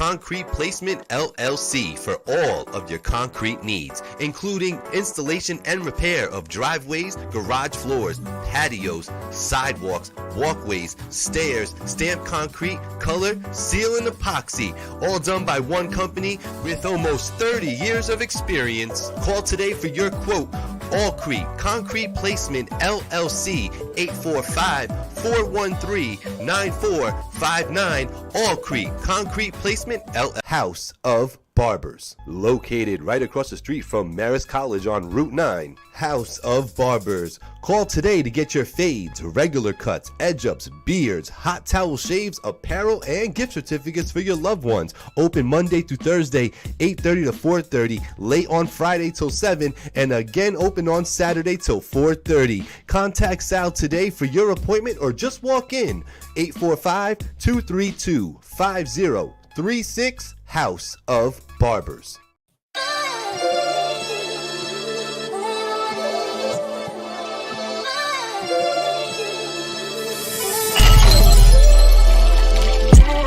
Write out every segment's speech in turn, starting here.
Concrete Placement LLC for all of your concrete needs, including installation and repair of driveways, garage floors, patios, sidewalks, walkways, stairs, stamped concrete, color, seal, and epoxy, all done by one company with almost 30 years of experience. Call today for your quote. Allcrete Concrete Placement LLC, 845-413-9459. Allcrete Concrete Placement LLC. House of Barbers, located right across the street from Marist College on Route 9. House of Barbers. Call today to get your fades, regular cuts, edge-ups, beards, hot towel shaves, apparel, and gift certificates for your loved ones. Open Monday through Thursday, 8:30 to 4:30, late on Friday till 7, and again open on Saturday till 4:30. Contact Sal today for your appointment or just walk in. 845-232-5036. House of Barbers.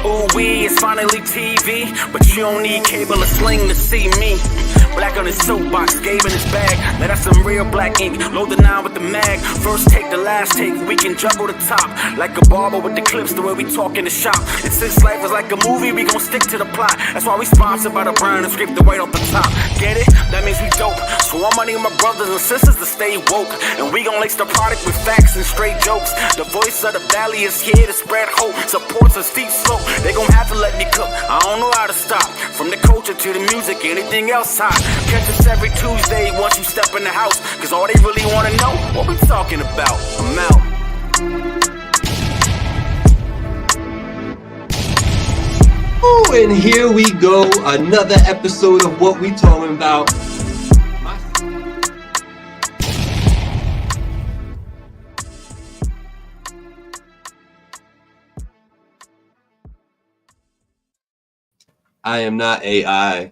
Ooh, it's finally TV, but you don't need cable or sling to see me. Black on his soapbox, Gabe in his bag. Now that's some real black ink, load the 9 with the mag. First take, the last take, we can juggle the top. Like a barber with the clips, the way we talk in the shop. And since life is like a movie, we gon' stick to the plot. That's why we sponsored by the brand and scrape the white off the top. Get it? That means we dope. So I'm money my brothers and sisters to stay woke. And we gon' lace the product with facts and straight jokes. The voice of the valley is here to spread hope. Supports a steep slope. They gon' have to let me cook. I don't know how to stop. From the culture to the music, anything else hot. Catch us every Tuesday once you step in the house. Cause all they really wanna know, what we talking about. I'm out. Oh, and here we go. Another episode of What We Talking About. I am not AI.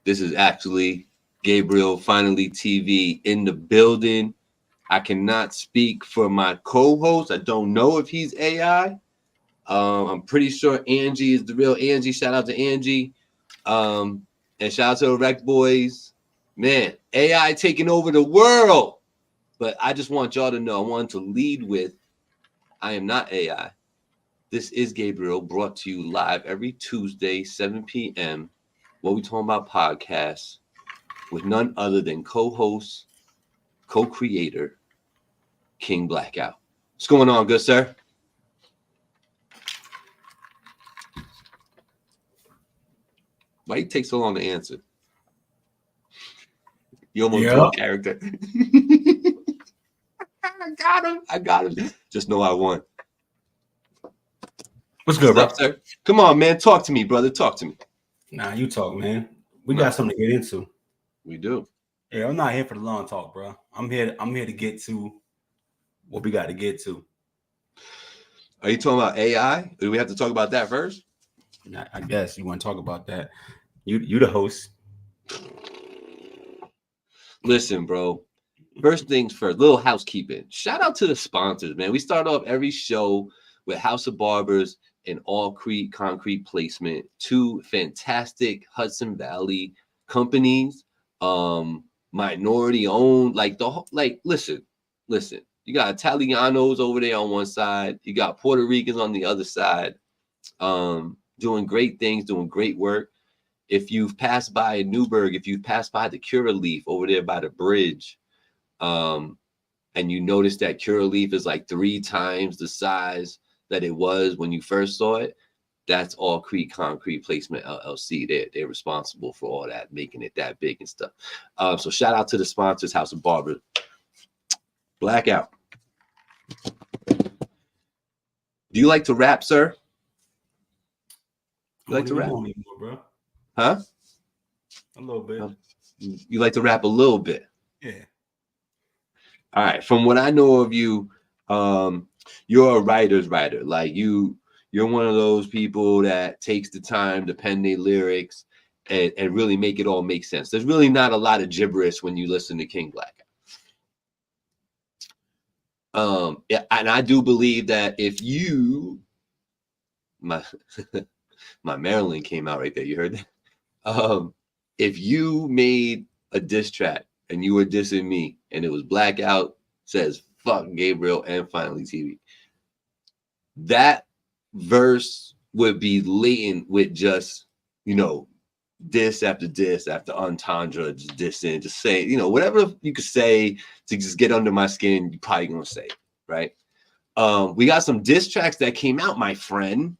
This is actually Gabriel, finally TV in the building. I cannot speak for my co-host. I don't know if he's AI. I'm pretty sure Angie is the real Angie. Shout out to Angie. And shout out to the Rec Boys. Man, AI taking over the world. But I just want y'all to know, I want to lead with, I am not AI. This is Gabriel, brought to you live every Tuesday, 7 p.m. What We Talking About podcast with none other than co-host, co-creator, King Blakout. What's going on, good sir? Why you take so long to answer? You almost drew a character. I got him. Just know I won. What's good, bro? Sir? Come on, man. Talk to me, brother. Talk to me. Nah, you talk, man. We got something to get into. We do. Yeah, I'm not here for the long talk, bro. I'm here to get to what we got to get to. Are you talking about AI? Do we have to talk about that first? I guess you want to talk about that. You the host. Listen, bro. First things first, little housekeeping. Shout out to the sponsors, man. We start off every show with House of Barbers and Allcrete Concrete Placement, two fantastic Hudson Valley companies, minority owned. Listen. You got Italianos over there on one side, you got Puerto Ricans on the other side, doing great things, doing great work. If you've passed by Newburgh, if you've passed by the Curaleaf over there by the bridge, and you notice that Curaleaf is like 3 times the size that it was when you first saw it, that's Allcrete Concrete Placement LLC. They're responsible for all that, making it that big and stuff. So shout out to the sponsors, House of Barbers. Blakout. Do you like to rap, sir? You like to rap? Anymore, bro. Huh? A little bit. You like to rap a little bit? Yeah. All right. From what I know of you, you're a writer's writer. Like you're one of those people that takes the time to pen their lyrics and really make it all make sense. There's really not a lot of gibberish when you listen to King Blakout. Yeah, and I do believe that if you, my My Maryland came out right there. You heard that? If you made a diss track and you were dissing me and it was Blackout says fuck Gabriel and Finally TV, that verse would be latent with just, diss after diss after entendre, just dissing, just say, whatever you could say to just get under my skin, you're probably gonna say, right? We got some diss tracks that came out, my friend,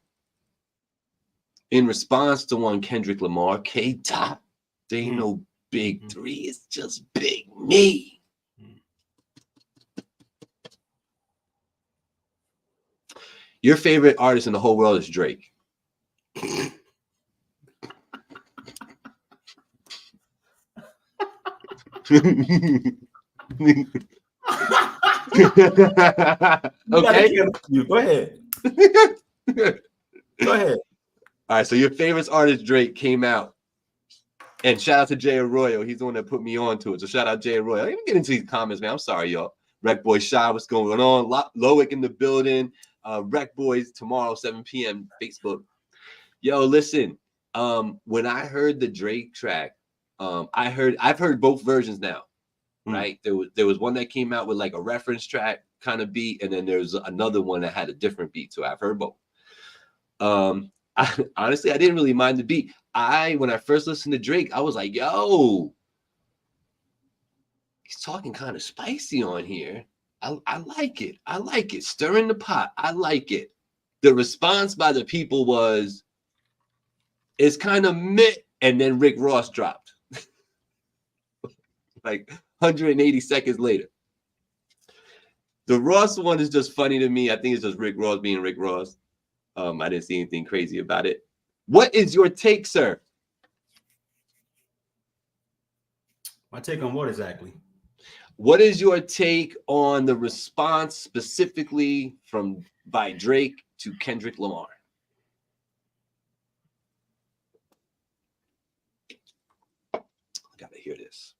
in response to one Kendrick Lamar, K-Top. There ain't no big three, it's just big me. Your favorite artist in the whole world is Drake. Okay. Go ahead. Go ahead. All right, so your favorite artist Drake came out, and shout out to Jay Arroyo. He's the one that put me on to it. So shout out Jay Arroyo. I didn't get into these comments, man. I'm sorry, y'all. Rec Boy Shy, what's going on? Loic in the building. Rec Boys tomorrow, 7 p.m. Facebook. Yo, listen. When I heard the Drake track, I've heard both versions now. Right? There was one that came out with like a reference track kind of beat, and then there's another one that had a different beat. So I've heard both. Honestly, I didn't really mind the beat. When I first listened to Drake, I was like, yo, he's talking kind of spicy on here. I like it. I like it. Stirring the pot. I like it. The response by the people was, it's kind of meh. And then Rick Ross dropped. Like 180 seconds later. The Ross one is just funny to me. I think it's just Rick Ross being Rick Ross. I didn't see anything crazy about it. What is your take, sir? My take on what exactly? What is your take on the response specifically by Drake to Kendrick Lamar? I gotta hear this.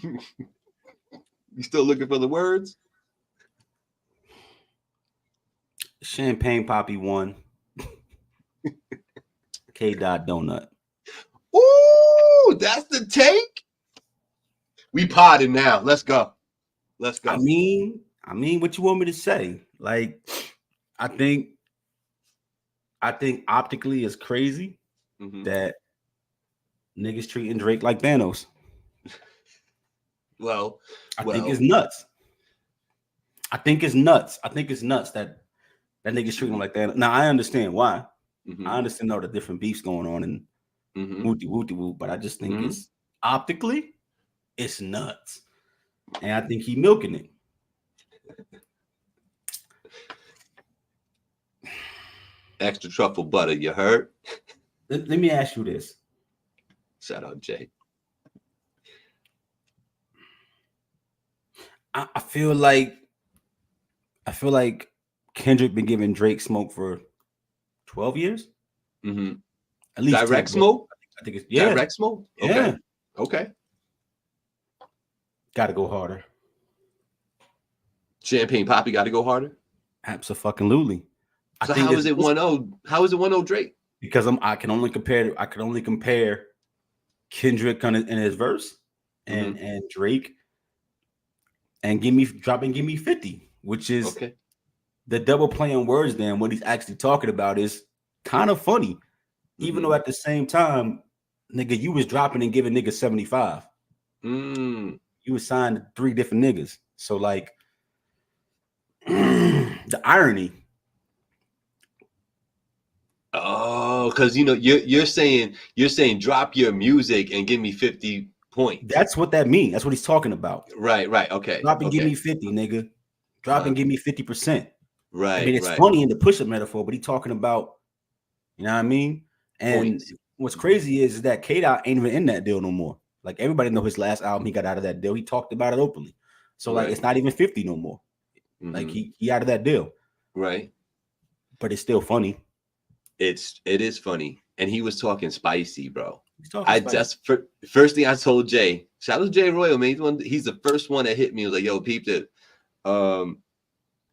You still looking for the words? Champagne Poppy 1. K. Dot Donut. Ooh, that's the take. We potted now. Let's go. Let's go. I mean, what you want me to say? Like, I think optically it's crazy that niggas treating Drake like Thanos. Well, I think it's nuts. I think it's nuts that niggas treating him like that. Now I understand why. I understand all the different beefs going on and whoop, but I just think it's optically, it's nuts. And I think he milking it. Extra truffle butter, you heard? Let me ask you this. Shout out Jay. I feel like Kendrick been giving Drake smoke for 12 years. At least direct smoke. I think it's direct smoke. Okay. Yeah. Okay. Got to go harder. Champagne Poppy got to go harder. Absolutely. So how is it 1-0? How is it 1-0 Drake? Because I can only compare Kendrick in his verse and Drake and give me 50, which is the double play on words. Then what he's actually talking about is kind of funny, even though at the same time, nigga, you was dropping and giving niggas 75. You was signed to 3 different niggas. So like the irony. Oh, because you're saying drop your music and give me 50 points. That's what that means. That's what he's talking about. Right. Okay. Drop and give me 50, nigga. Drop and give me 50%. Right. I mean, it's funny in the push-up metaphor, but he's talking about, you know what I mean? And points. What's crazy is that K-Dot ain't even in that deal no more. Like everybody know his last album, he got out of that deal. He talked about it openly. So like it's not even 50 no more. Like he out of that deal. Right. But it's still funny. It is funny. And he was talking spicy, bro. Spicy. First thing I told Jay, shout out to Jay Royal, man. He's the first one that hit me. He was like, yo, peep it.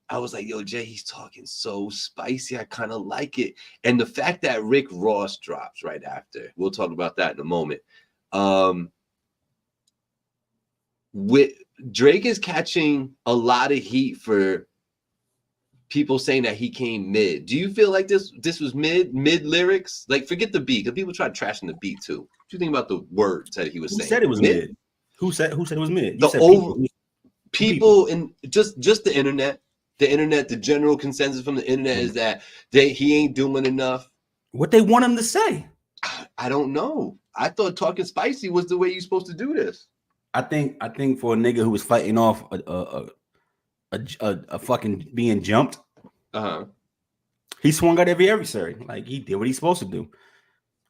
I was like, yo, Jay, he's talking so spicy. I kind of like it. And the fact that Rick Ross drops right after, we'll talk about that in a moment. With Drake is catching a lot of heat for people saying that he came mid. Do you feel like this was mid lyrics? Like, forget the beat, because people try trashing the beat too. What do you think about the words that he was saying? Who said it was mid? Who said it was mid? You the said people in just the internet. The internet, the general consensus from the internet is that he ain't doing enough. What they want him to say? I don't know. I thought talking spicy was the way you're supposed to do this. I think for a nigga who was fighting off a fucking being jumped, he swung at every adversary. Like, he did what he's supposed to do.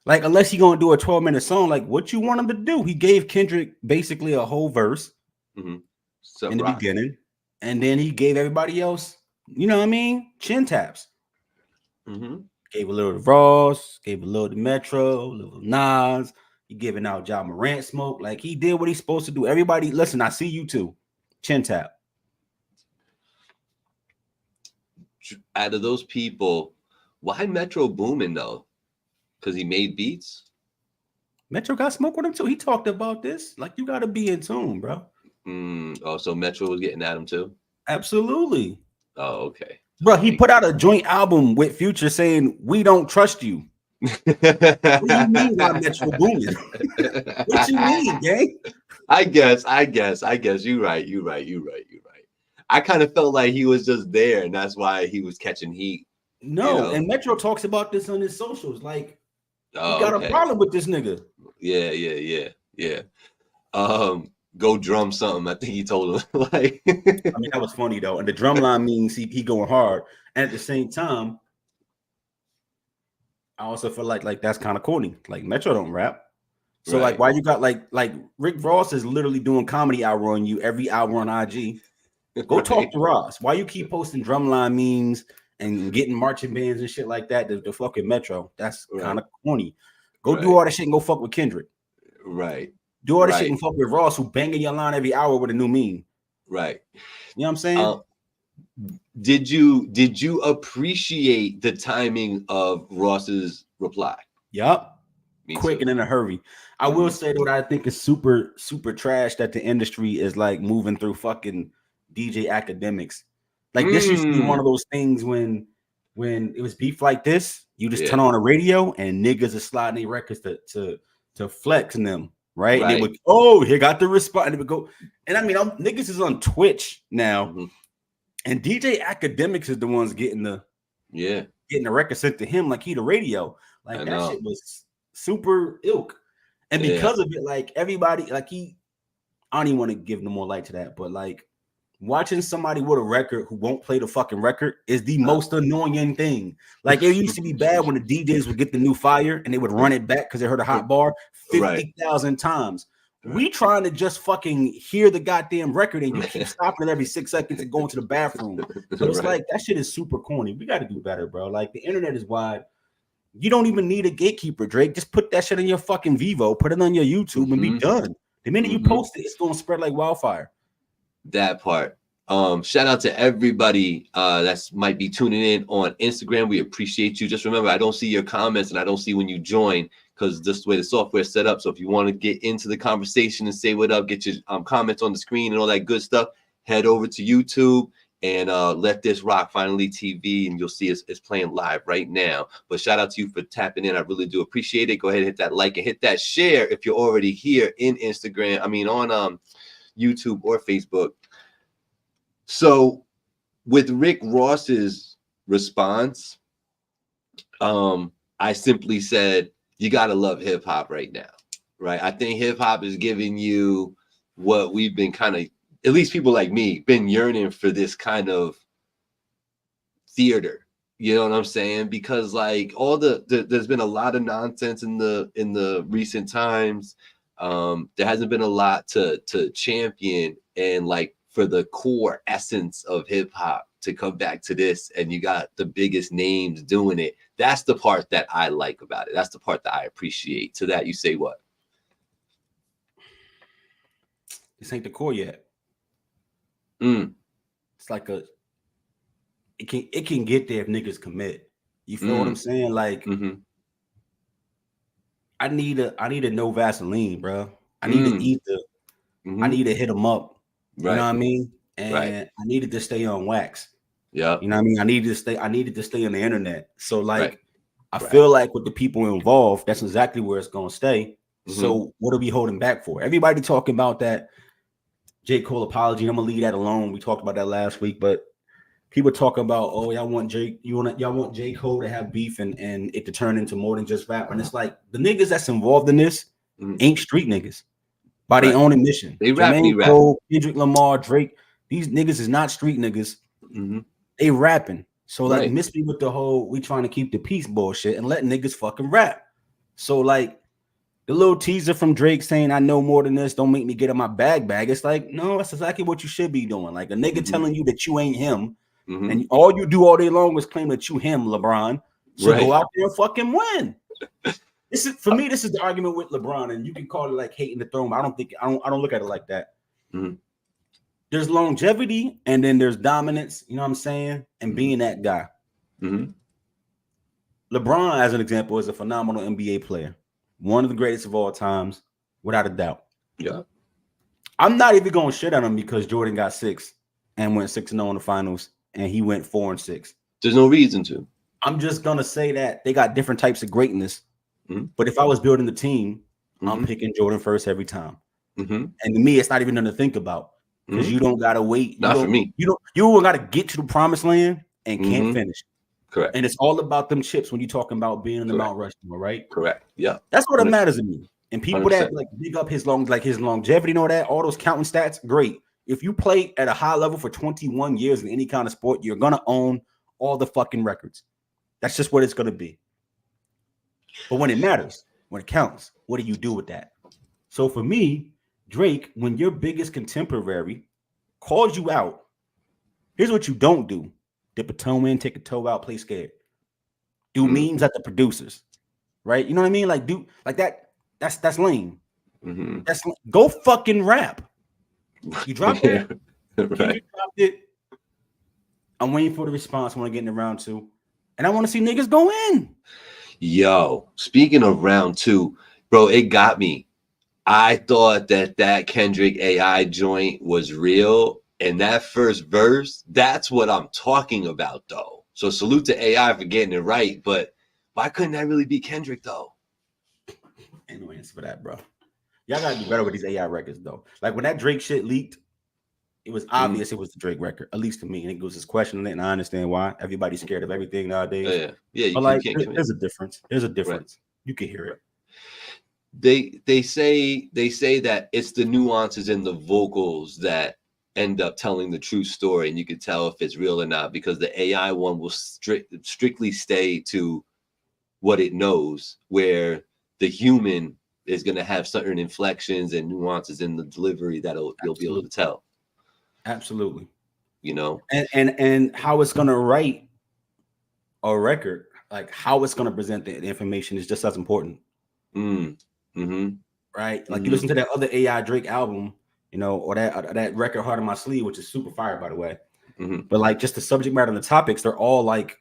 Like, unless he gonna do a 12-minute song, like, what you want him to do? He gave Kendrick basically a whole verse in the beginning. And then he gave everybody else, you know what I mean? Chin taps. Gave a little to Ross, gave a little to Metro, a little Nas. He giving out Ja Morant smoke. Like, he did what he's supposed to do. Everybody, listen, I see you too. Chin tap. Out of those people, why Metro booming though? Because he made beats? Metro got smoke with him too. He talked about this. Like, you got to be in tune, bro. Oh, so Metro was getting at him too? Absolutely. Oh, okay. Bro, he put out a joint album with Future saying, "We don't trust you." What do you mean why Metro booming? What you mean, gang? I guess. You're right. I kind of felt like he was just there, and that's why he was catching heat. No, you know? And Metro talks about this on his socials. Like, he got a problem with this nigga. Yeah. Go drum something. I think he told him. Like, I mean, that was funny though. And the drum line means he going hard. And at the same time, I also feel like that's kind of corny. Like, Metro don't rap. So like, why you got like Rick Ross is literally doing comedy hour on you every hour on IG. Go talk to Ross. Why you keep posting drumline memes and getting marching bands and shit like that? The fucking Metro. That's kind of corny. Go do all that shit and go fuck with Kendrick. Right. Do all this shit and fuck with Ross, who banging your line every hour with a new meme. Right. You know what I'm saying? Did you appreciate the timing of Ross's reply? Yup. Quick and in a hurry. I will say that I think is super, super trash that the industry is like moving through fucking DJ academics. Like, this used to be one of those things when it was beef like this, you just turn on a radio and niggas are sliding their records to flex in them. Right. And they would, he got the response. And they would go. And I mean, niggas is on Twitch now. And DJ Academics is the ones getting the record sent to him like he the radio. Like, that shit was super ilk. And because of it, like, everybody, like, I don't even want to give no more light to that, but like, watching somebody with a record who won't play the fucking record is the most annoying thing. Like, it used to be bad when the DJs would get the new fire and they would run it back because they heard a hot bar 50,000 times. We trying to just fucking hear the goddamn record and you keep stopping it every 6 seconds and going to the bathroom. So it's like, that shit is super corny. We got to do better, bro. Like, the internet is wide. You don't even need a gatekeeper, Drake. Just put that shit in your fucking Vivo, put it on your YouTube and be done. The minute you post it, it's going to spread like wildfire. That part. Shout out to everybody that's might be tuning in on Instagram. We appreciate you. Just remember, I don't see your comments and I don't see when you join because just the way the software is set up. So if you want to get into the conversation and say what up, get your comments on the screen and all that good stuff, head over to YouTube and Let This Rock Finally TV, and you'll see it's playing live right now. But shout out to you for tapping in. I really do appreciate it. Go ahead and hit that like and hit that share if you're already here in Instagram. I mean, on YouTube or Facebook. So with Rick Ross's response, I simply said, you got to love hip hop right now, right? I think hip hop is giving you what we've been kind of, at least people like me, been yearning for, this kind of theater. You know what I'm saying? Because like there's been a lot of nonsense in the recent times. There hasn't been a lot to champion, and like for the core essence of hip hop to come back to this, and you got the biggest names doing it. That's the part that I like about it. That's the part that I appreciate. To that, you say what? This ain't the core yet. Mm. It's like it can get there if niggas commit. You feel what I'm saying? Like I need a no Vaseline, bro. I need to eat the I need to hit them up. You know what I mean? And I needed to stay on wax. Yeah. You know what I mean? I needed to stay on the internet. So like I feel like with the people involved, that's exactly where it's gonna stay. So what are we holding back for? Everybody talking about that J. Cole apology. I'm gonna leave that alone. We talked about that last week, but people talking about, oh, y'all want J. Cole to have beef and it to turn into more than just rap. And it's like the niggas that's involved in this ain't street niggas by their own admission. They rap, Cole, Kendrick Lamar, Drake. These niggas is not street niggas. They rapping. So like miss me with the whole we trying to keep the peace bullshit and let niggas fucking rap. So like the little teaser from Drake saying I know more than this, don't make me get in my bag. It's like, no, that's exactly what you should be doing. Like a nigga telling you that you ain't him, and all you do all day long is claim that you him, LeBron. So go out there and fucking win. This is the argument with LeBron, and you can call it like hating the throne, but I don't look at it like that. There's longevity and then there's dominance, you know what I'm saying? And being that guy. LeBron, as an example, is a phenomenal NBA player. One of the greatest of all times, without a doubt. Yeah. I'm not even going to shit on him because Jordan got 6 and went 6-0 in the finals, and he went 4-6. There's no reason to. I'm just going to say that they got different types of greatness. But if I was building the team, I'm picking Jordan first every time. And to me, it's not even nothing to think about because you don't got to wait. Not for me. You don't got to get to the promised land and can't finish. Correct. And it's all about them chips when you're talking about being in the Mount Rushmore, right? Correct. Yeah. That's what it matters to me. And people 100%. that like big up his longevity and all that, all those counting stats, great. If you play at a high level for 21 years in any kind of sport, you're gonna own all the fucking records. That's just what it's gonna be. But when it matters, when it counts, what do you do with that? So for me, Drake, when your biggest contemporary calls you out, here's what you don't do. Dip a toe in, take a toe out, play scared. Do memes at the producers, right? You know what I mean? Like do like that. That's lame. That's go fucking rap. You dropped it. You dropped it. I'm waiting for the response when I get in round 2, and I want to see niggas go in. Yo, speaking of round 2, bro, it got me. I thought that Kendrick AI joint was real. And that first verse, that's what I'm talking about, though. So salute to AI for getting it right. But why couldn't that really be Kendrick, though? Ain't no answer for that, bro. Y'all gotta do better with these AI records, though. Like when that Drake shit leaked, it was obvious it was the Drake record, at least to me. And it was just questioning it, and I understand why. Everybody's scared of everything nowadays. Yeah. But like, there's a difference. There's a difference. Right. You can hear it. They say that it's the nuances in the vocals that end up telling the true story, and you can tell if it's real or not because the AI one will strictly stay to what it knows, where the human is going to have certain inflections and nuances in the delivery that you'll be able to tell. Absolutely. You know, and how it's going to write a record, like how it's going to present the information is just as important. Right? Like you listen to that other AI Drake album, you know, or that record Heart on My Sleeve, which is super fire, by the way. But like just the subject matter and the topics, they're all like,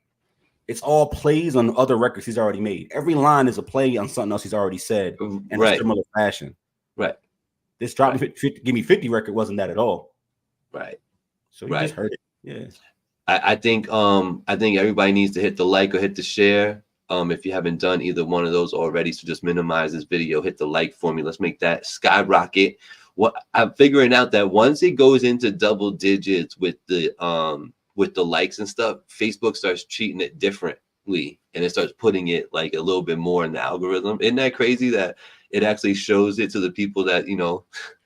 it's all plays on other records he's already made. Every line is a play on something else he's already said in a similar fashion. Right. This Drop Me 50, Give Me 50 record wasn't that at all. Right. So you just heard it. Yeah. I think everybody needs to hit the like or hit the share. If you haven't done either one of those already, so just minimize this video, hit the like for me. Let's make that skyrocket. What I'm figuring out that once it goes into double digits with the likes and stuff, Facebook starts treating it differently and it starts putting it like a little bit more in the algorithm. Isn't that crazy that it actually shows it to the people that, you know,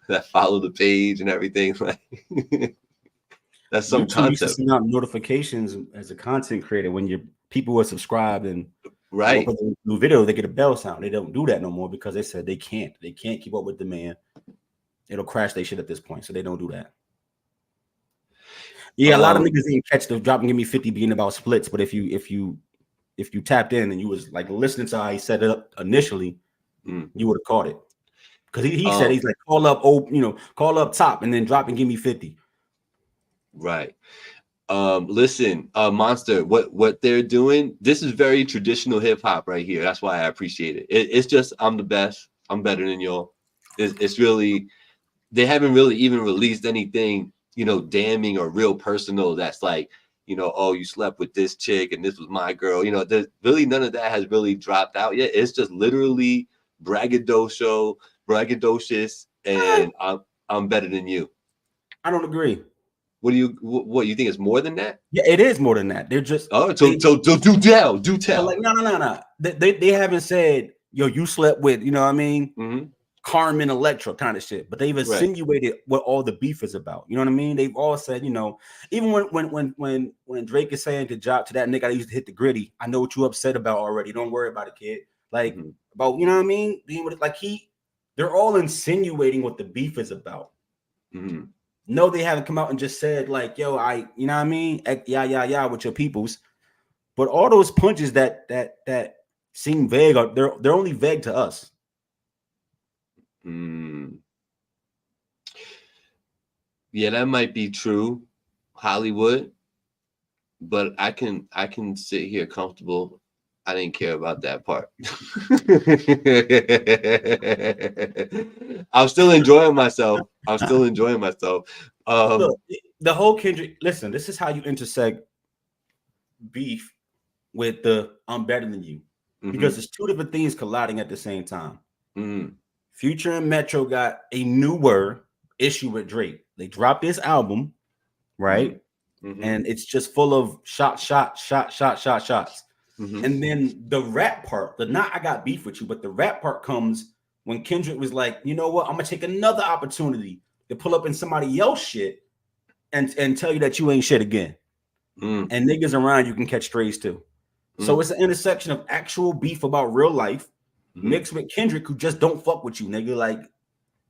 that follow the page and everything? Like that's some concept. Send out notifications as a content creator when your people are subscribed and new video, they get a bell sound. They don't do that no more because they said they can't keep up with demand. It'll crash their shit at this point, so they don't do that. Yeah, a lot of niggas didn't catch the Drop and Give Me 50 being about splits, but if you tapped in and you was like listening to how he set it up initially, you would have caught it. Because he said he's like call up top and then Drop and Give Me 50. Right. Listen, Monster, what they're doing, this is very traditional hip hop right here. That's why I appreciate it. It's just I'm the best. I'm better than y'all. It's really, they haven't really even released anything, damning or real personal that's like, oh, you slept with this chick and this was my girl. There's really none of that has really dropped out yet. It's just literally braggadocious, and I'm better than you. I don't agree. What you think it's more than that? Yeah, it is more than that. They're just so do tell. So like no. They haven't said, yo, you slept with, you know what I mean? Mm-hmm. Carmen Electra kind of shit, but they've insinuated what all the beef is about. You know what I mean? They've all said, even when Drake is saying to that nigga I used to hit the gritty, I know what you upset about already. Don't worry about it, kid. Like about, you know what I mean? They're all insinuating what the beef is about. Mm-hmm. No, they haven't come out and just said like, yo, you know what I mean? Yeah, with your peoples. But all those punches that seem vague, they're only vague to us. Yeah, that might be true, Hollywood. But I can sit here comfortable. I didn't care about that part. I'm still enjoying myself. Look, the whole Kendrick. Listen, this is how you intersect beef with the I'm better than you, because it's two different things colliding at the same time. Future and Metro got a newer issue with Drake. They dropped this album, right? And it's just full of shots. And then the rap part, not I got beef with you, but the rap part comes when Kendrick was like, you know what? I'm gonna take another opportunity to pull up in somebody else's shit and tell you that you ain't shit again. And niggas around you can catch strays too. So it's an intersection of actual beef about real life mixed with Kendrick, who just don't fuck with you, nigga, like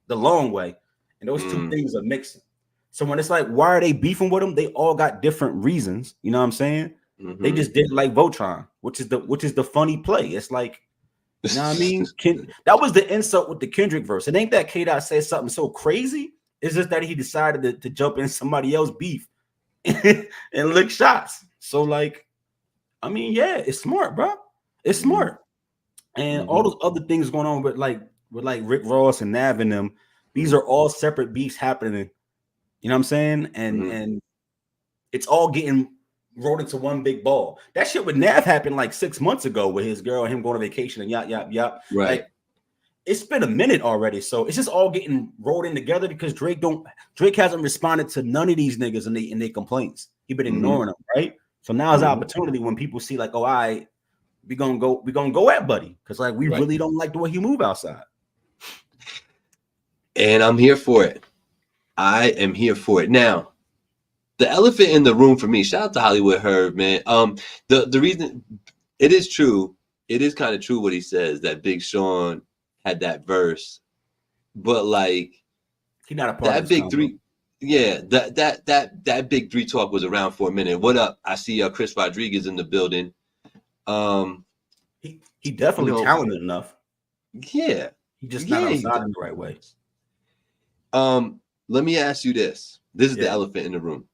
the long way. And those two things are mixing. So when it's like, why are they beefing with them? They all got different reasons. You know what I'm saying? They just did like Voltron, which is the funny play. It's like, you know what I mean? That was the insult with the Kendrick verse. It ain't that K-Dot said something so crazy. It's just that he decided to jump in somebody else's beef and lick shots. So like, I mean, yeah, it's smart, bro. It's smart. And all those other things going on with Rick Ross and Nav and them, these are all separate beefs happening. You know what I'm saying? And it's all getting rolled into one big ball. That shit with Nav happened like 6 months ago with his girl and him going to vacation and yap. Right. Like, it's been a minute already. So it's just all getting rolled in together because Drake hasn't responded to none of these niggas in their complaints. He been ignoring them, right? So now is the opportunity when people see like, oh, we gonna go at Buddy. Cause like we really don't like the way he move outside. And I'm here for it. I am here for it. Now, the elephant in the room for me, shout out to Hollywood Herb, man. The reason it is true, it is kind of true what he says that Big Sean had that verse, but like he not a part that of big three. Yeah, that big three talk was around for a minute. What up? I see Chris Rodriguez in the building. He definitely talented enough. Yeah, he just not outside in the right way. Let me ask you this. This is the elephant in the room.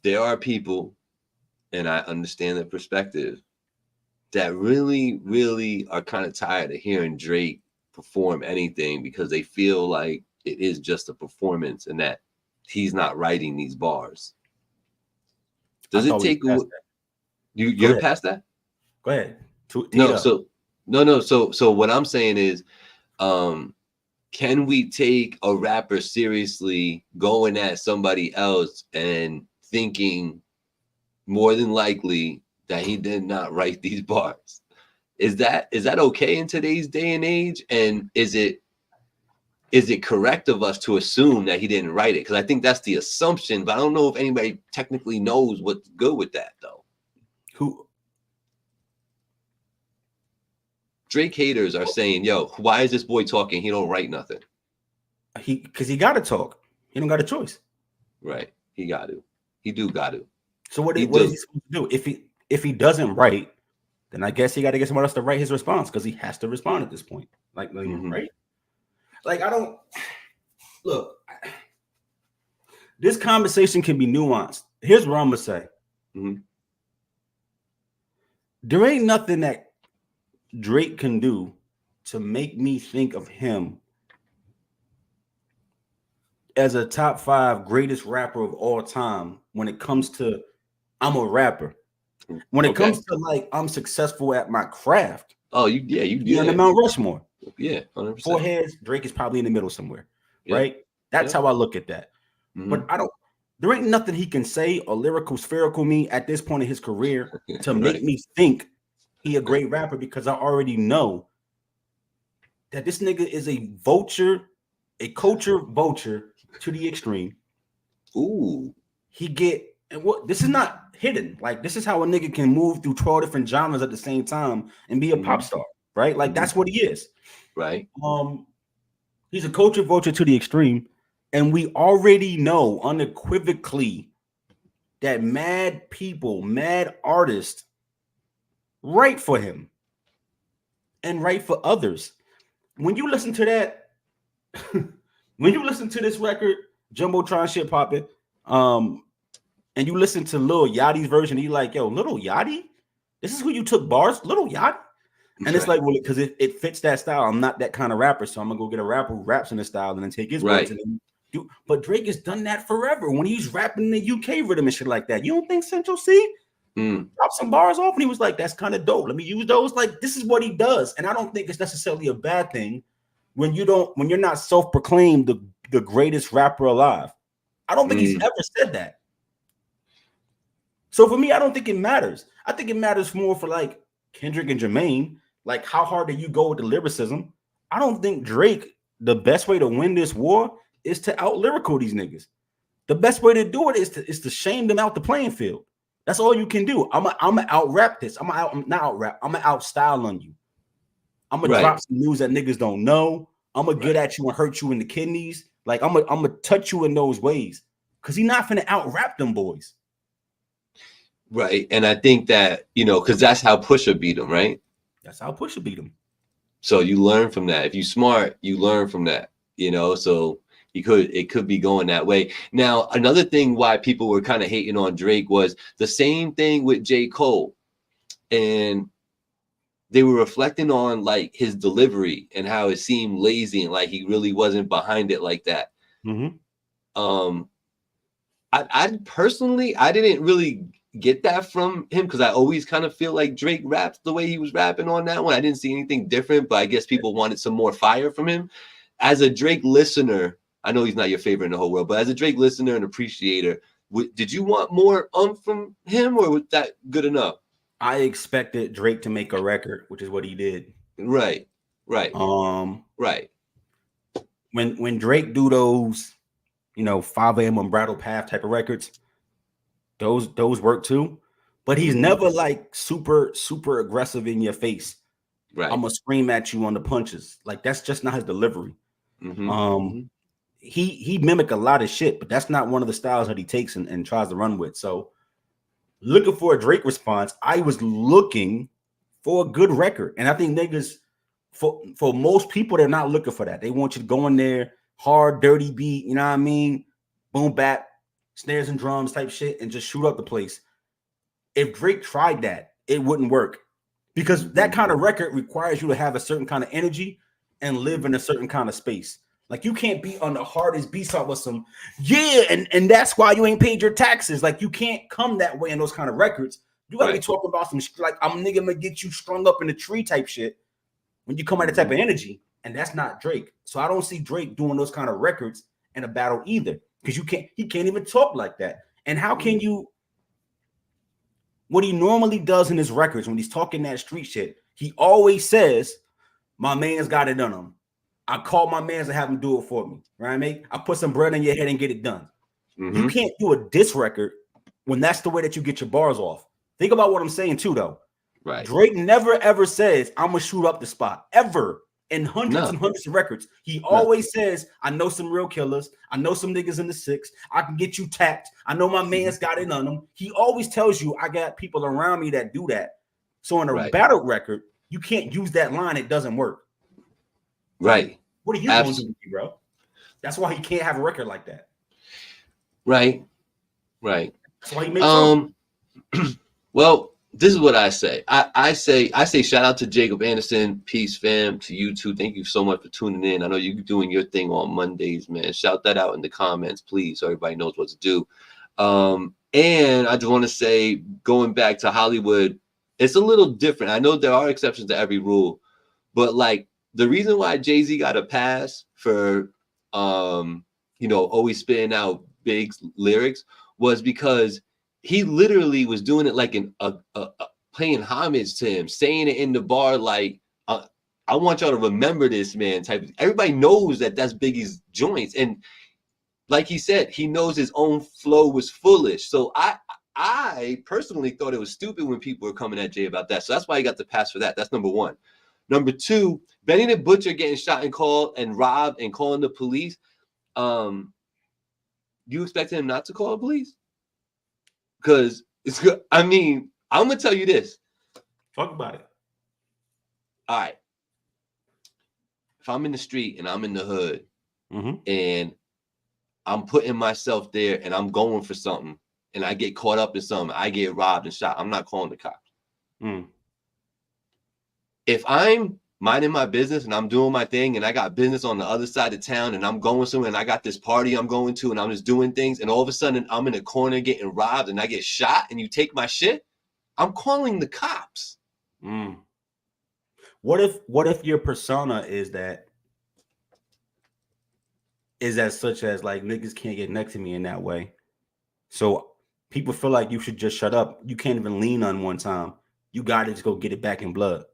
There are people, and I understand the perspective, that really, really are kind of tired of hearing Drake perform anything because they feel like it is just a performance and that he's not writing these bars. Does it take you're past that? Go ahead. So what I'm saying is, can we take a rapper seriously going at somebody else and thinking more than likely that he did not write these bars? Is that okay in today's day and age? And is it correct of us to assume that he didn't write it? Because I think that's the assumption, but I don't know if anybody technically knows what's good with that though. Who? Drake haters are saying, yo, why is this boy talking? He don't write nothing. Because he got to talk. He don't got a choice. Right. He got to. He do got to. So what is he supposed to do? If he doesn't write, then I guess he got to get someone else to write his response because he has to respond at this point. Right? Like, I don't... Look, this conversation can be nuanced. Here's what I'm gonna say. Mm-hmm. There ain't nothing that Drake can do to make me think of him as a top 5 greatest rapper of all time when it comes to I'm a rapper. When it comes to like I'm successful at my craft. Oh, you on the Mount Rushmore. Yeah, 100%. 4 heads, Drake is probably in the middle somewhere, right? That's how I look at that. But there ain't nothing he can say or lyrical spherical me at this point in his career to make me think he a great rapper, because I already know that this nigga is a vulture, a culture vulture to the extreme. Ooh. This is not hidden. Like, this is how a nigga can move through 12 different genres at the same time and be a pop star, right? Like, that's what he is. Right. He's a culture vulture to the extreme. And we already know unequivocally that mad people, mad artists write for him and write for others. When you listen to that, when you listen to this record, Jumbotron shit popping, and you listen to Lil Yachty's version, you like, yo, Lil Yachty? This is who you took bars? Lil Yachty? And it's like, well, because it fits that style. I'm not that kind of rapper, so I'm gonna go get a rapper who raps in the style and then take his words and then do. But Drake has done that forever. When he's rapping the UK rhythm and shit like that, you don't think Central C dropped some bars off and he was like, that's kind of dope. Let me use those. Like, this is what he does, and I don't think it's necessarily a bad thing when you're not self-proclaimed the greatest rapper alive. I don't think he's ever said that. So for me, I don't think it matters. I think it matters more for like Kendrick and Jermaine. Like, how hard do you go with the lyricism? I don't think Drake, the best way to win this war is to out lyrical these niggas. The best way to do it is to shame them out the playing field. That's all you can do. I'm gonna out rap this. I'm gonna out style on you. I'm gonna drop some news that niggas don't know. I'm gonna get at you and hurt you in the kidneys. Like, I'm gonna touch you in those ways, because he's not finna out rap them boys. Right. And I think that, because that's how Pusha beat him, right? That's how Pusha beat him. So you learn from that. If you're smart, you learn from that, so it could be going that way. Now, another thing why people were kind of hating on Drake was the same thing with J. Cole. And they were reflecting on like his delivery and how it seemed lazy and like he really wasn't behind it like that. I personally, I didn't really get that from him, because I always kind of feel like Drake raps the way he was rapping on that one. I didn't see anything different, but I guess people wanted some more fire from him. As a Drake listener, I know he's not your favorite in the whole world, but as a Drake listener and appreciator, did you want more from him, or was that good enough? I expected Drake to make a record, which is what he did. Right. Right. When Drake do those, 5 a.m. Unbridled Path type of records, those work too, but he's never like super aggressive in your face. Right. I'm gonna scream at you on the punches. Like, that's just not his delivery. He mimic a lot of shit, but that's not one of the styles that he takes and tries to run with. So, looking for a Drake response, I was looking for a good record, and I think niggas, for most people, they're not looking for that. They want you to go in there, hard, dirty beat, you know what I mean, boom bap, snares and drums type shit, and just shoot up the place. If Drake tried that, it wouldn't work, because that kind of record requires you to have a certain kind of energy and live in a certain kind of space. Like, you can't be on the hardest beats out with some, and that's why you ain't paid your taxes. Like, you can't come that way in those kind of records. You gotta be talking about some, like, I'm gonna get you strung up in the tree type shit when you come at that type of energy, and that's not Drake. So I don't see Drake doing those kind of records in a battle either. Because he can't even talk like that. And how can you, what he normally does in his records when he's talking that street shit, he always says, my man's got it on him. I call my mans and have him do it for me. Right, mate? I put some bread in your head and get it done. You can't do a diss record when that's the way that you get your bars off. Think about what I'm saying too, though. Right. Drake never ever says, I'm gonna shoot up the spot, ever. In hundreds and hundreds of records, he always says, I know some real killers. I know some niggas in the 6. I can get you tapped. I know my man's got it on him. He always tells you, I got people around me that do that. So in a battle record, you can't use that line. It doesn't work. Right. What are you going to do, bro? That's why he can't have a record like that. Right. Right. That's why he makes songs. Well, this is what I say. I say shout out to Jacob Anderson. Peace, fam. To you too. Thank you so much for tuning in. I know you're doing your thing on Mondays, man. Shout that out in the comments, please, so everybody knows what to do. And I just want to say, going back to Hollywood, it's a little different. I know there are exceptions to every rule, but like the reason why Jay-Z got a pass for always spitting out big lyrics was because he literally was doing it like paying homage to him, saying it in the bar like, I want y'all to remember this, man. Type. Everybody knows that that's Biggie's joints, and like he said, he knows his own flow was foolish. So I personally thought it was stupid when people were coming at Jay about that. So that's why he got the pass for that. That's number one. Number two, Benny the Butcher getting shot and called and robbed and calling the police. You expect him not to call the police? Because it's good. I mean, I'm gonna tell you this. Talk about it. All right. If I'm in the street and I'm in the hood and I'm putting myself there and I'm going for something and I get caught up in something, I get robbed and shot, I'm not calling the cops. If I'm minding my business and I'm doing my thing and I got business on the other side of town and I'm going somewhere and I got this party I'm going to and I'm just doing things and all of a sudden I'm in a corner getting robbed and I get shot and you take my shit, I'm calling the cops. What if your persona is as such as like niggas can't get next to me in that way? So people feel like you should just shut up. You can't even lean on one time. You got to just go get it back in blood.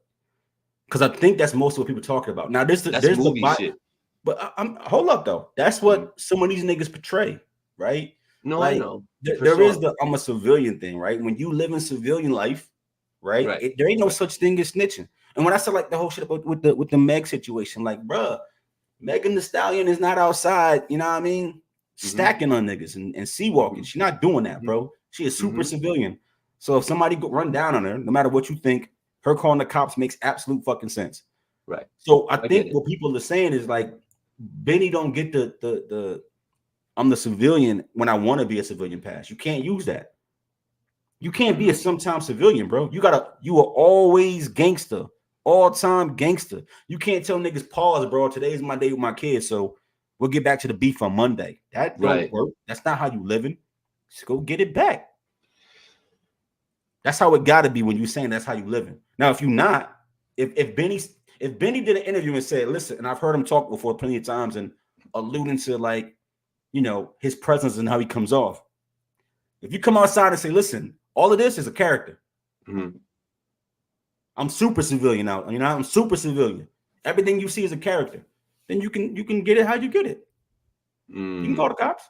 Because I think that's most of what people talking about. Now, there's movie shit. But hold up, though. That's what some of these niggas portray, right? No, like, I know. There is the I'm a civilian thing, right? When you live in civilian life, right? There ain't no such thing as snitching. And when I said like the whole shit about with the Meg situation, like, bruh, Megan Thee Stallion is not outside, you know what I mean? Stacking on niggas and sea walking. She's not doing that, bro. She is super civilian. So if somebody go run down on her, no matter what you think, her calling the cops makes absolute fucking sense. Right. So I think what people are saying is like, Benny don't get the I'm the civilian when I want to be a civilian pass. You can't use that. You can't be a sometime civilian, bro. You are always gangster, all time gangster. You can't tell niggas pause, bro. Today's my day with my kids, so we'll get back to the beef on Monday. That don't work. That's not how you living. Just go get it back. That's how it got to be when you're saying that's how you living. Now, if you're not, if Benny did an interview and said, listen, and I've heard him talk before plenty of times and alluding to like, you know, his presence and how he comes off. If you come outside and say, listen, all of this is a character. I'm super civilian now. You know, I'm super civilian. Everything you see is a character. Then you can get it how you get it. You can call the cops.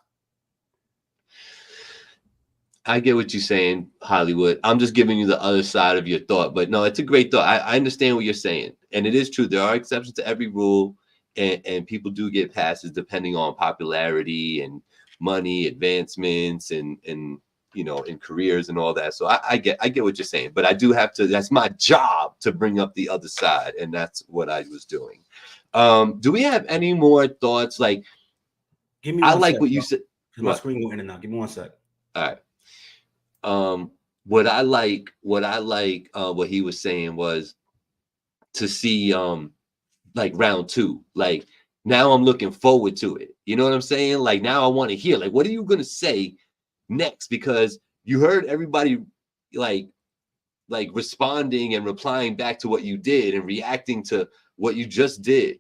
I get what you're saying, Hollywood. I'm just giving you the other side of your thought. But no, it's a great thought. I understand what you're saying. And it is true. There are exceptions to every rule. And people do get passes depending on popularity and money, advancements, and you know, in careers and all that. So I get what you're saying. But I do have to, that's my job to bring up the other side. And that's what I was doing. Do we have any more thoughts? Like, give me. I like what you said. My screen going in and now. Give me 1 sec. All right. What I like what he was saying was to see like round 2. Like now I'm looking forward to it. You know what I'm saying? Like now I want to hear like what are you gonna say next? Because you heard everybody like responding and replying back to what you did and reacting to what you just did.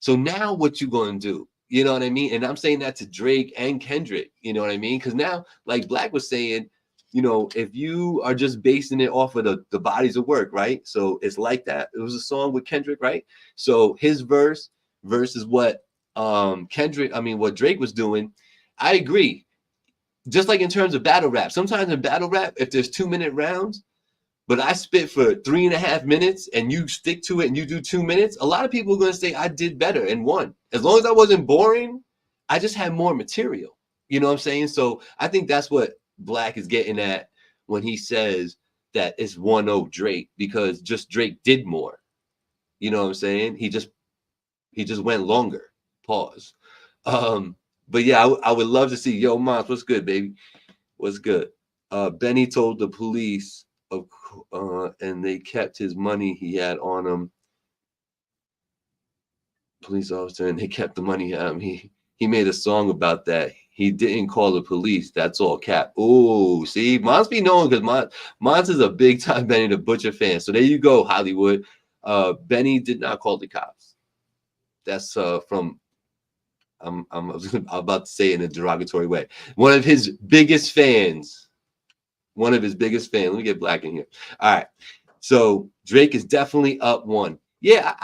So now what you gonna do? You know what I mean? And I'm saying that to Drake and Kendrick, you know what I mean? Because now, like Black was saying, you know, if you are just basing it off of the bodies of work, right? So it's like that. It was a song with Kendrick, right? So his verse versus what what Drake was doing, I agree. Just like in terms of battle rap, sometimes in battle rap, if there's 2-minute rounds, but I spit for 3.5 minutes and you stick to it and you do 2 minutes, a lot of people are going to say I did better and won. As long as I wasn't boring, I just had more material. You know what I'm saying? So I think that's what Black is getting at when he says that it's 1-0 Drake, because just Drake did more. You know what I'm saying? He just went longer. Pause. But yeah, I would love to see. Yo, Mons, what's good, baby? What's good? Benny told the police, and they kept his money he had on him. Police officer, and they kept the money. He made a song about that. He didn't call the police. That's all cap. Oh, see, Mons be known because Mons is a big time Benny the Butcher fan. So there you go, Hollywood. Benny did not call the cops. That's from. I'm about to say it in a derogatory way. One of his biggest fans. Let me get Black in here. All right. So Drake is definitely up one. Yeah.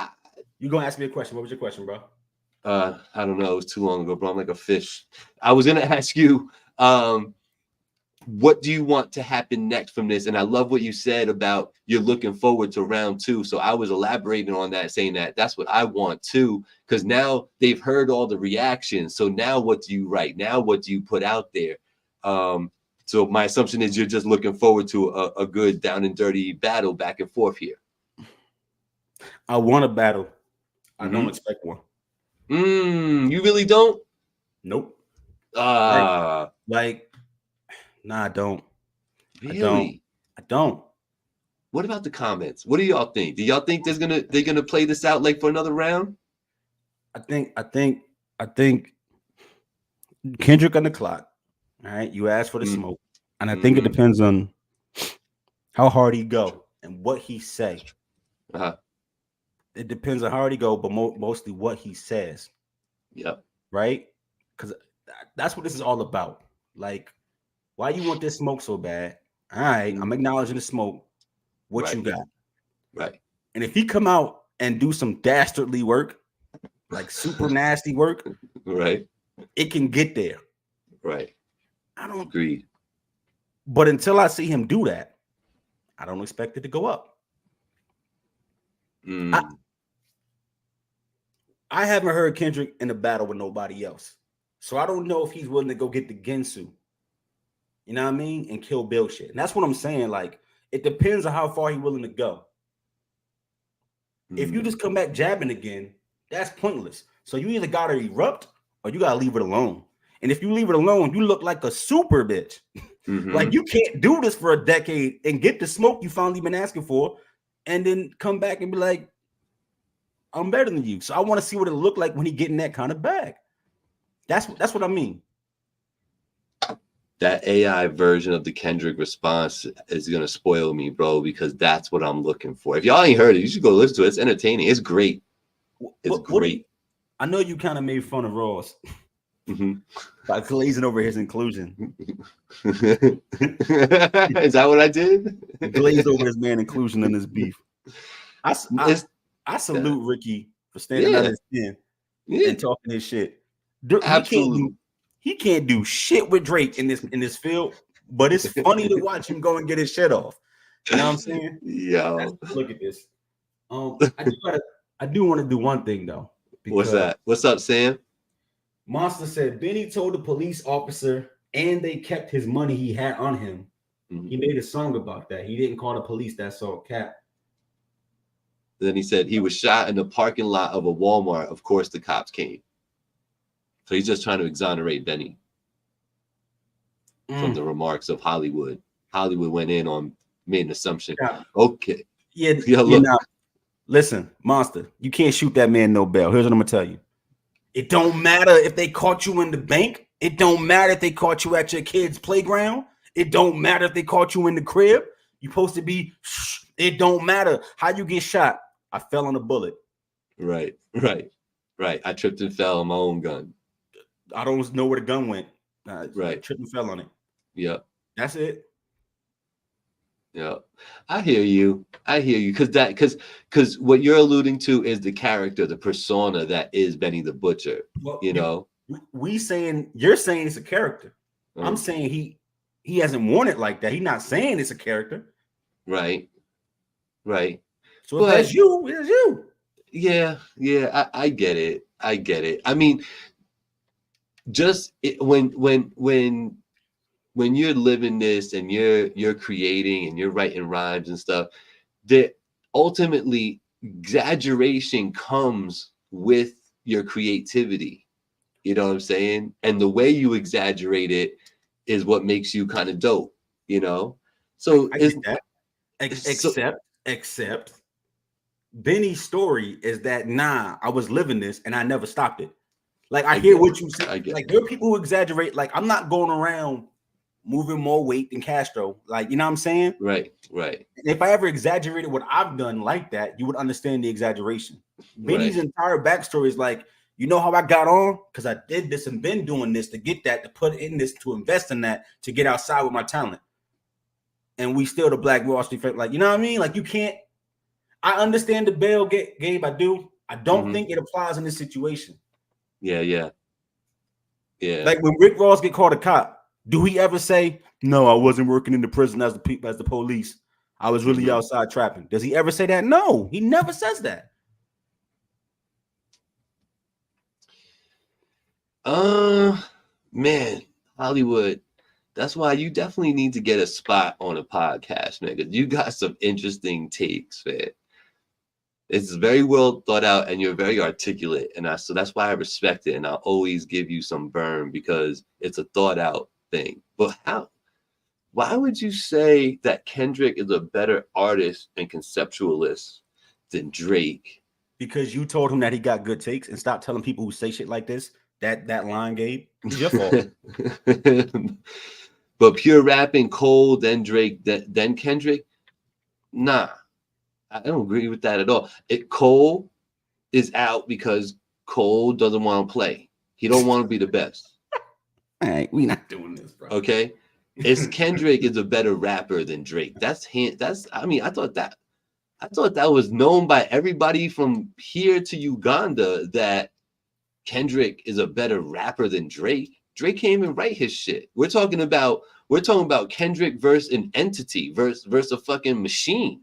You gonna ask me a question? What was your question, bro? I don't know. It was too long ago, bro. I'm like a fish. I was gonna ask you, what do you want to happen next from this? And I love what you said about you're looking forward to round 2. So I was elaborating on that, saying that that's what I want too, because now they've heard all the reactions. So now what do you write? Now what do you put out there? So my assumption is you're just looking forward to a good down and dirty battle back and forth here. I want a battle. I don't expect one. You really don't? Nope. Nah, I don't. Really? I don't. What about the comments? What do y'all think? Do y'all think they're gonna play this out like for another round? I think Kendrick on the clock. All right, you asked for the smoke, and I think it depends on how hard he go and what he say. It depends on how hard he go, but mostly what he says. Yep. Right? Because that's what this is all about. Like, why you want this smoke so bad? All right, I'm acknowledging the smoke. What you got? Right. And if he come out and do some dastardly work, like super nasty work, right, it can get there. Right. I don't agree. But until I see him do that, I don't expect it to go up. I haven't heard Kendrick in a battle with nobody else. So I don't know if he's willing to go get the Gensu. You know what I mean? And kill Bill shit. And that's what I'm saying. Like, it depends on how far he's willing to go. If you just come back jabbing again, that's pointless. So you either got to erupt or you got to leave it alone. And if you leave it alone, you look like a super bitch. Like, you can't do this for a decade and get the smoke you finally been asking for and then come back and be like, I'm better than you. So I want to see what it look like when he get in that kind of bag. That's what I mean. That AI version of the Kendrick response is going to spoil me, bro, because that's what I'm looking for. If y'all ain't heard it, you should go listen to it. It's entertaining. It's great. It's great. I know you kind of made fun of Ross by glazing over his inclusion. Is that what I did? Glazed over his man inclusion in this beef. I salute Ricky for standing out his skin and talking his shit. Absolutely. He can't do shit with Drake in this field, but it's funny to watch him go and get his shit off. You know what I'm saying? Yeah. Look at this. I do want to do one thing though. What's that? What's up, Sam? Monster said Benny told the police officer and they kept his money he had on him. He made a song about that. He didn't call the police. That's all cap. Then he said he was shot in the parking lot of a Walmart. Of course, the cops came. So he's just trying to exonerate Benny from the remarks of Hollywood. Hollywood went in on, made an assumption. Yeah. Okay. Yeah. Listen, Monster, you can't shoot that man no bail. Here's what I'm gonna tell you. It don't matter if they caught you in the bank. It don't matter if they caught you at your kid's playground. It don't matter if they caught you in the crib. You're supposed to be. It don't matter how you get shot. I fell on a bullet. Right. I tripped and fell on my own gun. I don't know where the gun went. Right. I tripped and fell on it. Yeah. That's it. Yeah. I hear you. Because what you're alluding to is the character, the persona that is Benny the Butcher. Well, you know? You're saying it's a character. I'm saying he hasn't worn it like that. He's not saying it's a character. Right. So if that's you, it's you. Yeah, I get it. I mean, just when you're living this and you're creating and you're writing rhymes and stuff, that ultimately exaggeration comes with your creativity. You know what I'm saying? And the way you exaggerate it is what makes you kind of dope, you know? So I get that. Except Benny's story is that I was living this and I never stopped it. Like I hear what you say. Like there are people who exaggerate. Like I'm not going around moving more weight than Castro. Like, you know what I'm saying? Right. And if I ever exaggerated what I've done like that, you would understand the exaggeration. Benny's entire backstory is like, you know how I got on? Because I did this and been doing this to get that, to put in this, to invest in that, to get outside with my talent. And we still the Black Wall Street, like, you know what I mean? Like you can't. I understand the bail, Gabe. I do. I don't think it applies in this situation. Yeah. Like when Rick Ross get called a cop, do he ever say, "No, I wasn't working in the prison as the police. I was really outside trapping"? Does he ever say that? No, he never says that. Man, Hollywood. That's why you definitely need to get a spot on a podcast, man. Because you got some interesting takes, man. It's very well thought out, and you're very articulate, and so that's why I respect it, and I'll always give you some burn because it's a thought out thing. But why would you say that Kendrick is a better artist and conceptualist than Drake? Because you told him that he got good takes, and stop telling people who say shit like this that line, Gabe. It's your fault. But pure rapping, Cole, then Drake, then Kendrick, nah. I don't agree with that at all. Cole is out because Cole doesn't want to play. He don't want to be the best. All right, we not doing this, bro. Okay, it's Kendrick is a better rapper than Drake. I mean, I thought that was known by everybody from here to Uganda that Kendrick is a better rapper than Drake. Drake can't even write his shit. We're talking about Kendrick versus an entity versus a fucking machine.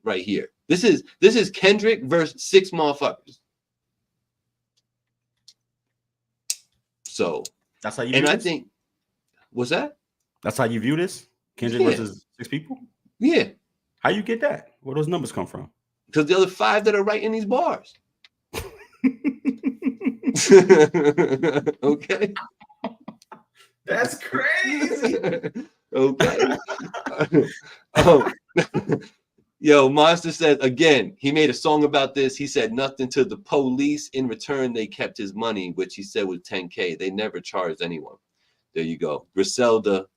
Right here. This is Kendrick versus 6 motherfuckers. So that's how you and view I this? think what's that? That's how you view this? Kendrick versus 6 people? Yeah. How you get that? Where those numbers come from? Because the other 5 that are writing these bars. Okay. That's crazy. Okay. Yo, Monster said again, he made a song about this. He said nothing to the police. In return, they kept his money, which he said was $10K. They never charged anyone. There you go. Griselda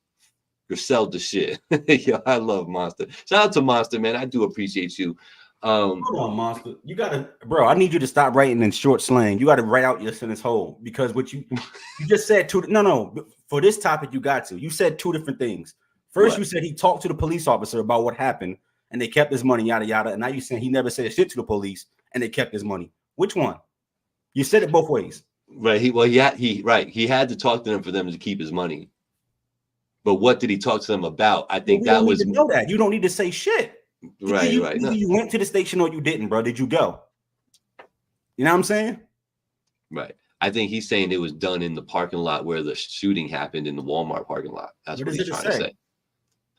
shit. Yo, I love Monster. Shout out to Monster, man. I do appreciate you. Hold on, Monster. You gotta, bro. I need you to stop writing in short slang. You gotta write out your sentence whole because what you just said two. No. For this topic, you got to. You said 2 different things. First, you said he talked to the police officer about what happened. And they kept his money, yada yada. And now you saying he never said shit to the police, and they kept his money. Which one? You said it both ways. Right. He had to talk to them for them to keep his money. But what did he talk to them about? I think that was. Know that you don't need to say shit. Right. Either you went to the station or you didn't, bro. Did you go? You know what I'm saying? Right. I think he's saying it was done in the parking lot where the shooting happened in the Walmart parking lot. That's what he's trying to say.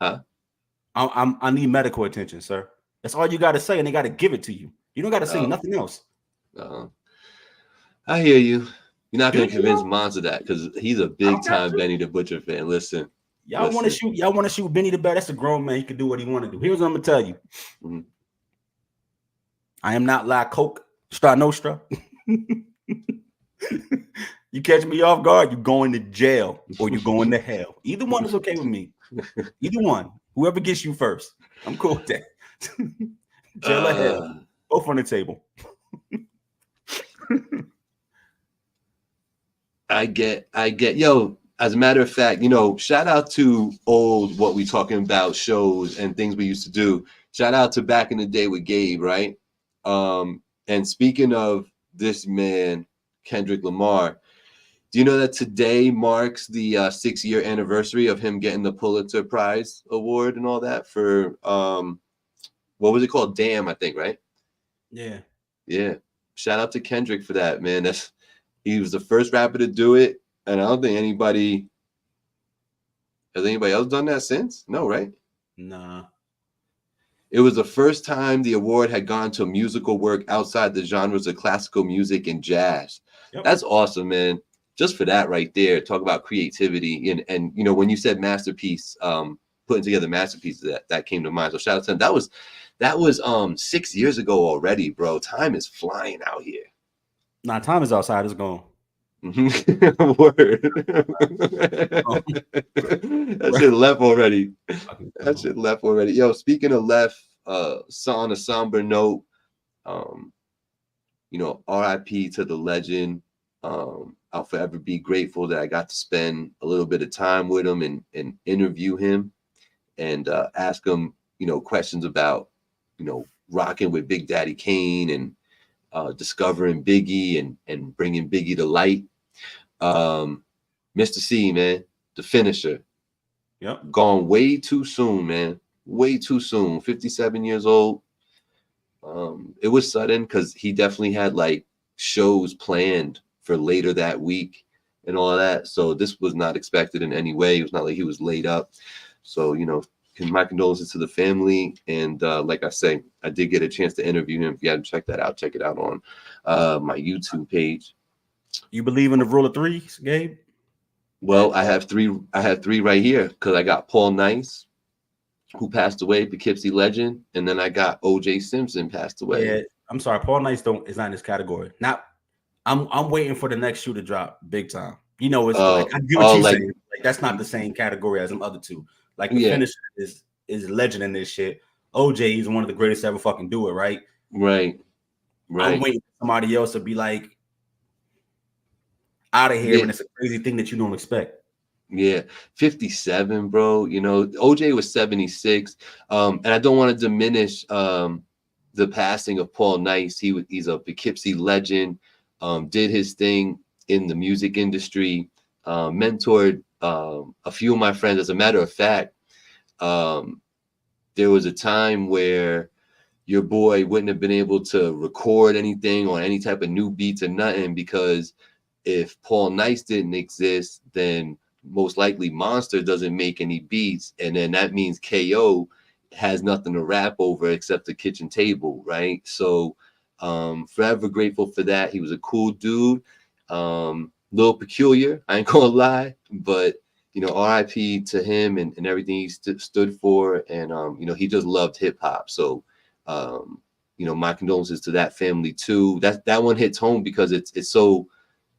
Huh? I need medical attention, sir. That's all you got to say, and they got to give it to you. You don't got to say nothing else. I hear you. You're not going to convince Monster that because he's a big time Benny the Butcher fan. Listen, y'all want to shoot Benny the Butcher. That's a grown man. He can do what he want to do. Here's what I'm gonna tell you. Mm-hmm. I am not La Coke Stra Nostra. You catch me off guard, you going to jail or you going to hell. Either one is okay with me. Either one. Whoever gets you first. I'm cool with that. Jail or hell. Both on the table. I get. Yo, as a matter of fact, shout out to old What We Talking About shows and things we used to do. Shout out to back in the day with Gabe, right? And speaking of this man, Kendrick Lamar, do you know that today marks the 6-year anniversary of him getting the Pulitzer Prize Award and all that for what was it called? Damn, I think, right? Yeah. Yeah. Shout out to Kendrick for that, man. He was the first rapper to do it, and I don't think anybody else done that since. No, right? Nah. It was the first time the award had gone to a musical work outside the genres of classical music and jazz. Yep. That's awesome, man. Just for that right there, talk about creativity. And you know, when you said masterpiece, putting together masterpieces, that came to mind. So shout out to him. That was 6 years ago already, bro. Time is flying out here. Nah, time is outside. It's gone. Word. That shit left already. That shit left already. Yo, speaking of left, on a somber note, you know, RIP to the legend. I'll forever be grateful that I got to spend a little bit of time with him and interview him and ask him, you know, questions about, you know, rocking with Big Daddy Kane and discovering Biggie and bringing Biggie to light. Mr. C, man, the finisher. Yep. Gone way too soon, man. Way too soon. 57 years old. It was sudden because he definitely had like shows planned for later that week and all of that. So this was not expected in any way. It was not like he was laid up. So, you know, my condolences to the family. And like I say, I did get a chance to interview him. If you haven't checked that out, check it out on my YouTube page. You believe in the rule of threes, Gabe? Well, I have three right here because I got Paul Nice, who passed away, Poughkeepsie legend, and then I got O.J. Simpson passed away. Yeah, I'm sorry, Paul Nice is not in this category. Not, I'm waiting for the next shoe to drop big time. You know, it's like I get what you're saying. Like that's not the same category as them other two. Like the finisher is legend in this shit. O.J. is one of the greatest to ever fucking do it, right? Right. I'm waiting for somebody else to be like out of here, and it's a crazy thing that you don't expect. Yeah, 57, bro. You know, OJ was 76. And I don't want to diminish the passing of Paul Nice. He's a Poughkeepsie legend, did his thing in the music industry, mentored a few of my friends. As a matter of fact, there was a time where your boy wouldn't have been able to record anything on any type of new beats or nothing, because if Paul Nice didn't exist, then most likely Monster doesn't make any beats, and then that means KO has nothing to rap over except the kitchen table, right? So forever grateful for that. He was a cool dude, little peculiar, I ain't gonna lie, but you know, RIP to him and everything he stood for, and you know, he just loved hip hop. So you know, my condolences to that family too. That one hits home because it's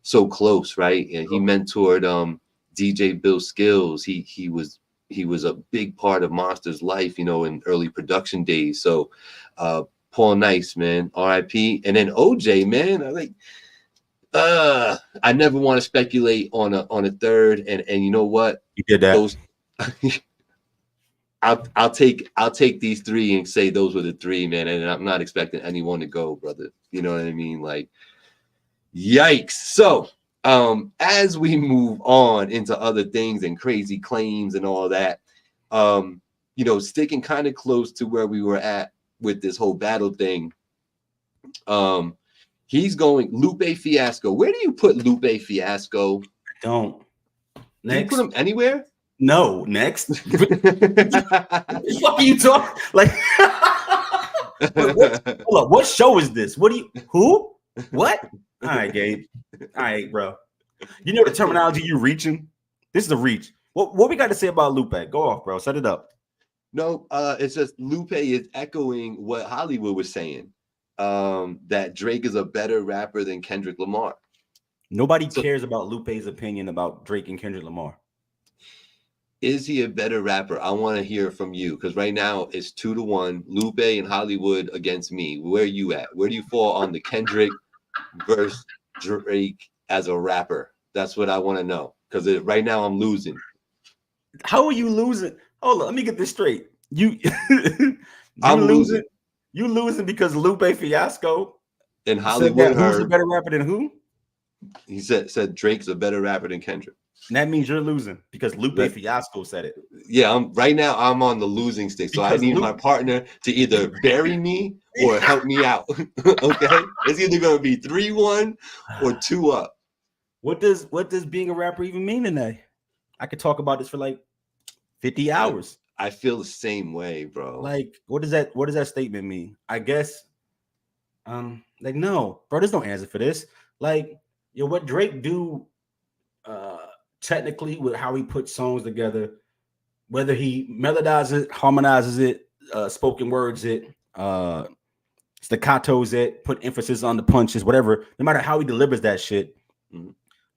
so close, right? And he mentored DJ Bill Skills. He was a big part of Monster's life, you know, in early production days. So Paul Nice, man, RIP. And then OJ, man, I never want to speculate on a third, and you know what? You did that. I'll take these three and say those were the three, man, and I'm not expecting anyone to go, brother. You know what I mean? Like, yikes. So as we move on into other things and crazy claims and all that, you know, sticking kind of close to where we were at with this whole battle thing, he's going Lupe Fiasco. Where do you put Lupe Fiasco? I don't. Next. Do you put him anywhere? No. Next. What the fuck are you talking? Like, hold up. What show is this? Who? What? All right, Gabe. All right, bro. You know the terminology you reaching? This is a reach. What we got to say about Lupe? Go off, bro. Set it up. No, it's just Lupe is echoing what Hollywood was saying. That Drake is a better rapper than Kendrick Lamar. Nobody cares about Lupe's opinion about Drake and Kendrick Lamar. Is he a better rapper? I want to hear from you, because right now it's 2-1. Lupe and Hollywood against me. Where are you at? Where do you fall on the Kendrick versus Drake as a rapper? That's what I want to know, because right now I'm losing. How are you losing? Hold on, let me get this straight. I'm losing. You losing because Lupe Fiasco and Hollywood. Who's a better rapper than who? He said Drake's a better rapper than Kendrick. And that means you're losing because Lupe Fiasco said it. Yeah, right now I'm on the losing stick, so I need my partner to either bury me or help me out. Okay, it's either gonna be 3-1 or 2-up. What does being a rapper even mean today? I could talk about this for like 50 hours. I feel the same way, bro. Like, what does that statement mean? I guess, like, no, bro, there's no answer for this. Like, what Drake do, technically with how he puts songs together, whether he melodizes it, harmonizes it, spoken words it, staccatos it, put emphasis on the punches, whatever. No matter how he delivers that shit,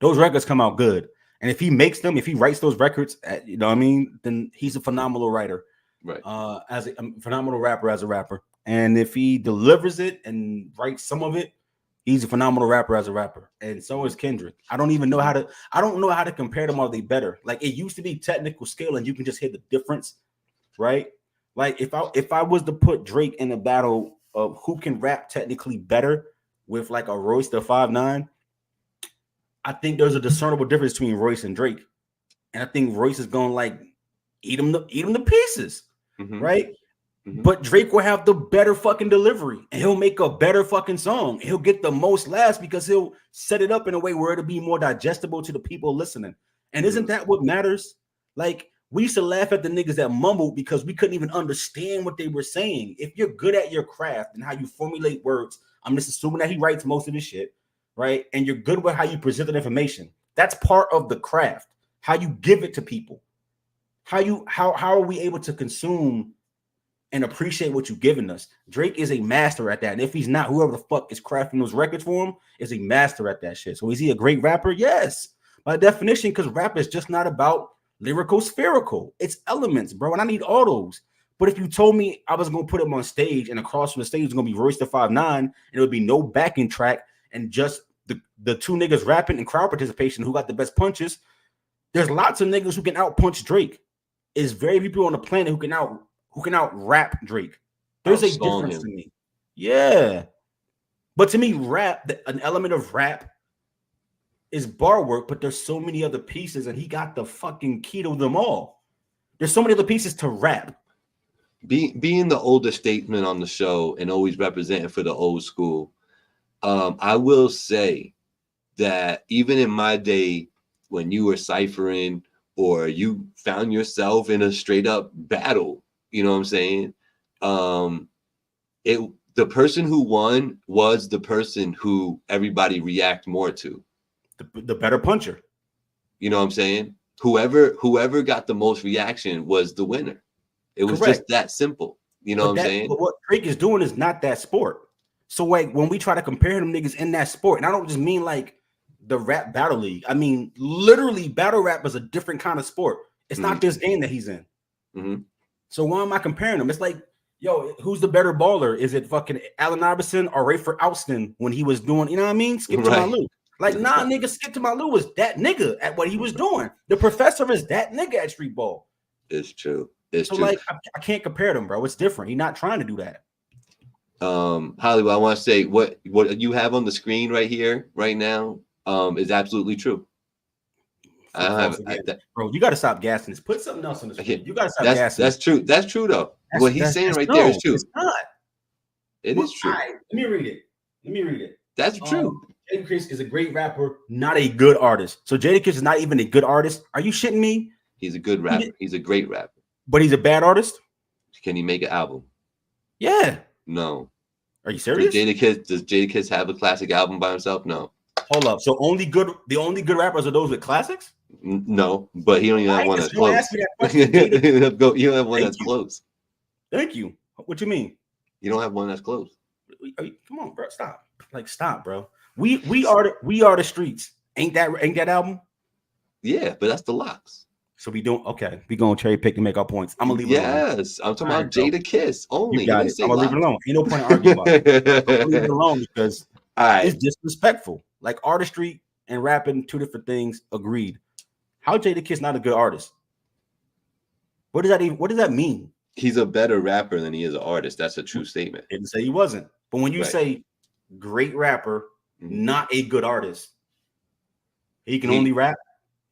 those records come out good. And if he makes them, if he writes those records, you know what I mean, then he's a phenomenal writer, right? As a phenomenal rapper, as a rapper. And if he delivers it and writes some of it, he's a phenomenal rapper as a rapper. And so is Kendrick. I don't know how to compare them. Are they better? Like, it used to be technical skill, and you can just hear the difference, right? Like, if I was to put Drake in a battle of who can rap technically better with like a Royce the 5'9", I think there's a discernible difference between Royce and Drake. And I think Royce is going to like eat him to pieces, right? But Drake will have the better fucking delivery, and he'll make a better fucking song. He'll get the most laughs because he'll set it up in a way where it'll be more digestible to the people listening. And isn't that what matters? Like, we used to laugh at the niggas that mumbled because we couldn't even understand what they were saying. If you're good at your craft and how you formulate words, I'm just assuming that he writes most of his shit, right? And you're good with how you present the information. That's part of the craft. How you give it to people. How are we able to consume and appreciate what you've given us? Drake is a master at that. And if he's not, whoever the fuck is crafting those records for him is a master at that shit. So is he a great rapper? Yes, by definition, because rap is just not about lyrical spherical. It's elements, bro. And I need all those. But if you told me I was going to put him on stage and across from the stage was going to be Royce the 5'9", and it would be no backing track and just the two niggas rapping and crowd participation who got the best punches, there's lots of niggas who can out punch Drake. There's very few people on the planet who can out rap Drake. There's a difference to me. Yeah. But to me, rap, an element of rap is bar work, but there's so many other pieces, and he got the fucking key to them all. There's so many other pieces to rap. Being the older statesman on the show and always representing for the old school, I will say that even in my day when you were ciphering or you found yourself in a straight up battle, you know what I'm saying? The person who won was the person who everybody react more to. The better puncher. You know what I'm saying? Whoever got the most reaction was the winner. It was just that simple. You know what I'm saying? But what Drake is doing is not that sport. So like when we try to compare them niggas in that sport, and I don't just mean like the rap battle league. I mean literally battle rap is a different kind of sport. It's not this game that he's in. So why am I comparing them? It's like, yo, who's the better baller? Is it fucking Allen Iverson or Rayford Alston when he was doing, you know what I mean? Skip to my Lou. Like, nah, nigga, Skip to my Lou was that nigga at what he was doing. The professor is that nigga at street ball. It's true. So like, I can't compare them, bro. It's different. He's not trying to do that. Hollywood, I want to say what you have on the screen right here, right now, is absolutely true. Bro, you got to stop gassing this. Put something else on the screen. You got to stop gassing. That's true. That's true, though. What he's saying right there is true. It's not. It is true. Right, let me read it. That's true. Jadakiss is a great rapper, not a good artist. So Jadakiss is not even a good artist. Are you shitting me? He's a good rapper. He's a great rapper. But he's a bad artist? Can he make an album? Yeah. No. Are you serious? Does Jadakiss have a classic album by himself? No. Hold up. So the only good rappers are those with classics? No, but he don't even have one that's close. You don't have one that's close. Thank you. What you mean? You don't have one that's close. Come on, bro. Stop. Like, stop, bro. We are the streets. Ain't that album? Yeah, but that's the locks. So we don't. Okay, we gonna cherry pick and make our points. I'm gonna leave it alone. Yes, I'm talking about Jadakiss only. You got it. I'm gonna leave it alone. Ain't no point in arguing about it. I'm gonna leave it alone because it's disrespectful. Like, artistry and rapping, two different things. Agreed. How Jadakiss not a good artist? What does that mean? He's a better rapper than he is an artist. That's a true statement. I didn't say he wasn't. But when you say great rapper, not a good artist, he can only rap.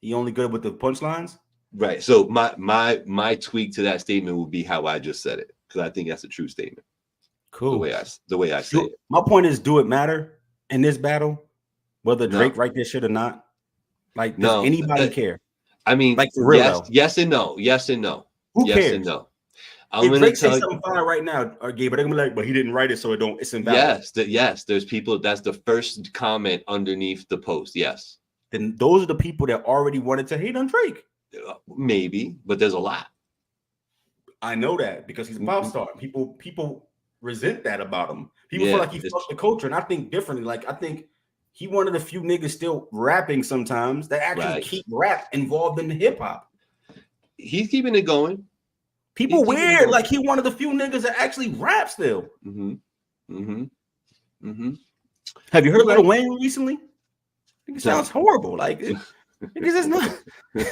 He only good with the punchlines. Right. So my tweak to that statement would be how I just said it, because I think that's a true statement. Cool. The way I say it. My point is, do it matter in this battle, whether Drake write this shit or not? Like, does anybody care? I mean, like, for real, yes and no. Yes and no. Who yes cares? and no. If Drake says something fire right now, or Gabe, but they're gonna be like, but he didn't write it, so it's invalid. Yes, there's people. That's the first comment underneath the post. Yes. Then those are the people that already wanted to hate on Drake. Maybe, but there's a lot. I know that because he's a pop star. People resent that about him. People feel like he fucked the culture, and I think differently. Like I think he one of the few niggas still rapping sometimes that actually keep rap involved in hip hop. He's keeping it going. People weird, like he one of the few niggas that actually rap still. Have you heard Lil Wayne recently? It sounds horrible. Like because it's not. Why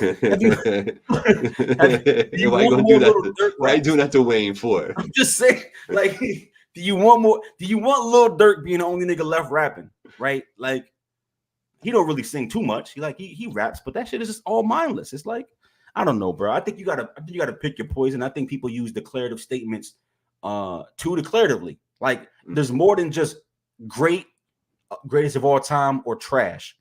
you gonna do that? Why you doing that to Wayne for? I'm just saying, like, do you want more? Do you want Lil Durk being the only nigga left rapping? Right? Like, he don't really sing too much. He raps, but that shit is just all mindless. It's like, I don't know, bro. I think you gotta pick your poison. I think people use declarative statements too declaratively. Like, there's more than just greatest of all time or trash.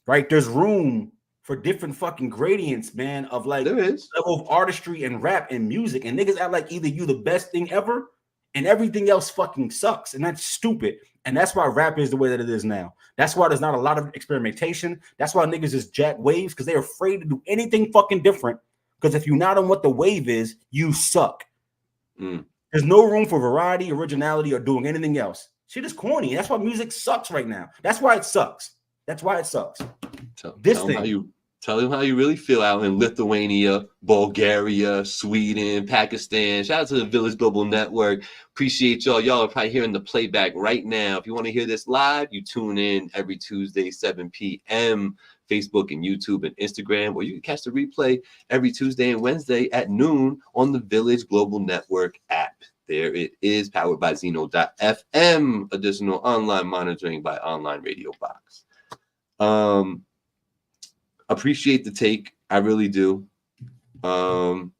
Right? There's room for different fucking gradients, man, of like level of artistry and rap and music. And niggas act like either you the best thing ever and everything else fucking sucks. And that's stupid. And that's why rap is the way that it is now. That's why there's not a lot of experimentation. That's why niggas is jack waves, because they're afraid to do anything fucking different. Because if you're not on what the wave is, you suck. There's no room for variety, originality, or doing anything else. Shit is corny. That's why music sucks right now. That's why it sucks. That's why it sucks. Tell him how you really feel out in Lithuania, Bulgaria, Sweden, Pakistan. Shout out to the Village Global Network. Appreciate y'all. Y'all are probably hearing the playback right now. If you want to hear this live, you tune in every Tuesday, 7 p.m., Facebook and YouTube and Instagram, or you can catch the replay every Tuesday and Wednesday at noon on the Village Global Network app. There it is, powered by Zeno.fm. Additional online monitoring by Online Radio Box. Appreciate the take. I really do. I'm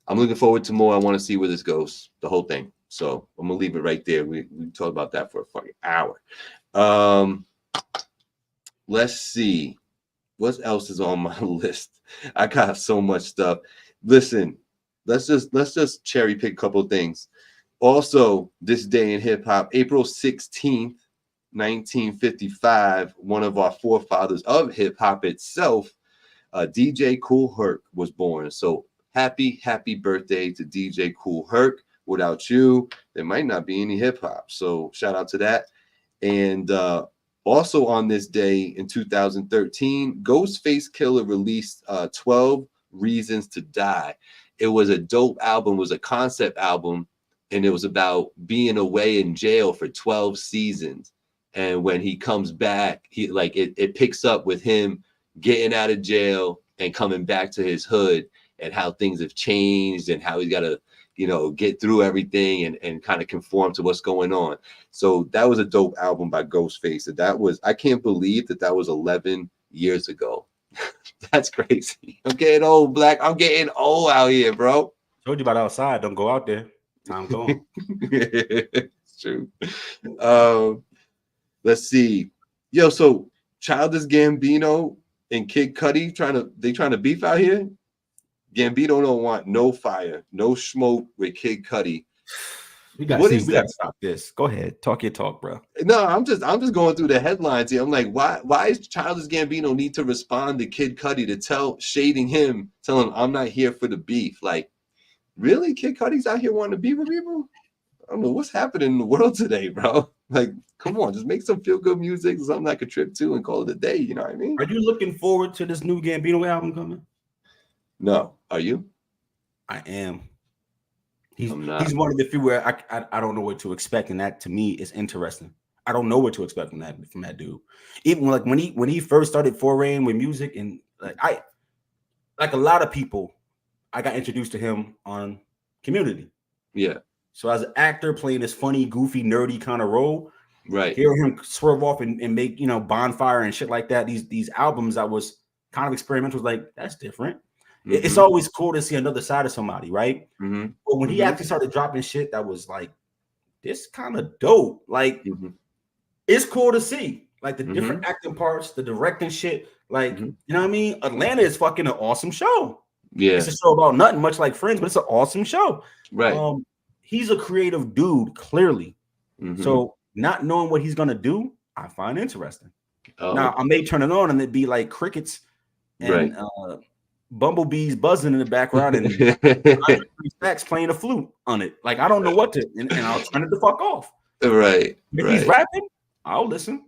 looking forward to more. I want to see where this goes, the whole thing. So I'm gonna leave it right there. We talked about that for a fucking hour. Let's see what else is on my list. I got so much stuff. Listen, let's just cherry pick a couple of things. Also, this day in hip hop, April 16th. 1955, one of our forefathers of hip hop itself, DJ Kool Herc was born. So happy birthday to DJ Kool Herc. Without you, there might not be any hip hop. So shout out to that. And also on this day in 2013, Ghostface Killah released 12 Reasons to Die. It was a dope album, it was a concept album, and it was about being away in jail for 12 seasons. And when he comes back, he like it picks up with him getting out of jail and coming back to his hood and how things have changed and how he's got to, get through everything and kind of conform to what's going on. So that was a dope album by Ghostface. I can't believe that was 11 years ago. That's crazy. I'm getting old, Black. I'm getting old out here, bro. Told you about outside. Don't go out there. Time going. It's true. Let's see. Yo, so Childish Gambino and Kid Cudi trying to beef out here? Gambino don't want no fire, no smoke with Kid Cudi. We gotta stop this. Go ahead. Talk your talk, bro. No, I'm just going through the headlines here. I'm like, why is Childish Gambino need to respond to Kid Cudi to shading him, telling him I'm not here for the beef? Like, really? Kid Cudi's out here wanting to beef with people? I don't know what's happening in the world today, bro. Like, come on, just make some feel-good music, something I could trip to and call it a day, you know what I mean? Are you looking forward to this new Gambino album coming? No. Are you? I am. He's one of the few where I don't know what to expect, and that to me is interesting. I don't know what to expect from that dude. Even like when he first started foraying with music, and like a lot of people, I got introduced to him on Community. Yeah. So as an actor playing this funny, goofy, nerdy kind of role, right? Hearing him swerve off and make Bonfire and shit like that. These albums that was kind of experimental, was like, that's different. Mm-hmm. It's always cool to see another side of somebody, right? Mm-hmm. But when he actually started dropping shit that was like, this kind of dope. Like, it's cool to see. Like the different acting parts, the directing shit. Like, you know what I mean? Atlanta is fucking an awesome show. Yeah. It's a show about nothing, much like Friends, but it's an awesome show. Right. He's a creative dude, clearly. Mm-hmm. So not knowing what he's gonna do, I find interesting. Oh, now okay. I may turn it on and it'd be like crickets and bumblebees buzzing in the background and Stacks playing a flute on it. Like I don't know what to, and I'll turn it the fuck off. Right. If he's rapping, I'll listen.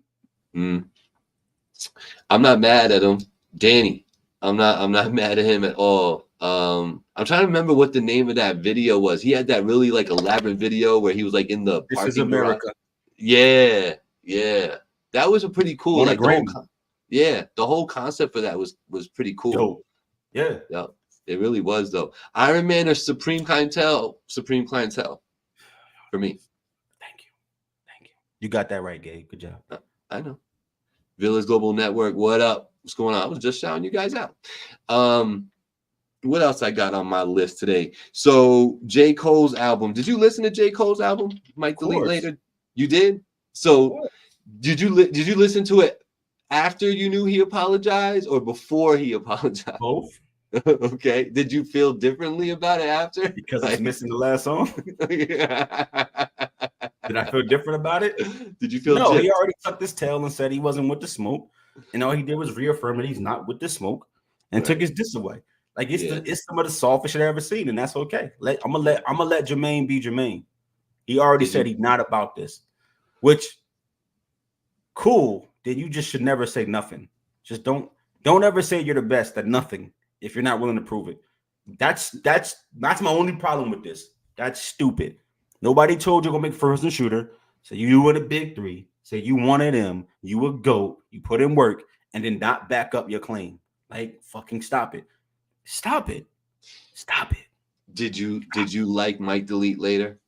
I'm not mad at him, Danny. I'm not mad at him at all. I'm trying to remember what the name of that video was. He had that really like elaborate video where he was like in the This parking is America. garage. Yeah. That was a pretty cool. Like the whole concept for that was pretty cool. Dope. Yeah. It really was though. Iron Man or Supreme Clientele for me. Thank you. You got that right, Gabe. Good job. I know. Village Global Network. What up? What's going on? I was just shouting you guys out. What else I got on my list today? So J. Cole's album. Did you listen to J. Cole's album? Might delete later. You did? So did you listen to it after you knew he apologized or before he apologized? Both. Okay. Did you feel differently about it after? Because it's missing the last song. Did I feel different about it? Did you feel no? He already tucked his tail and said he wasn't with the smoke, and all he did was reaffirm that he's not with the smoke and took his diss away. Like it's some of the softest shit I've ever seen, and that's okay. I'm gonna let Jermaine be Jermaine. He already said he's not about this, which cool. Then you just should never say nothing. Just don't ever say you're the best at nothing if you're not willing to prove it. That's my only problem with this. That's stupid. Nobody told you to go make first and shooter. So you were the big three. Say you wanted him. You a GOAT. You put in work and then not back up your claim. Like fucking stop it. Stop it. Stop it. Did you like Mike Delete Later?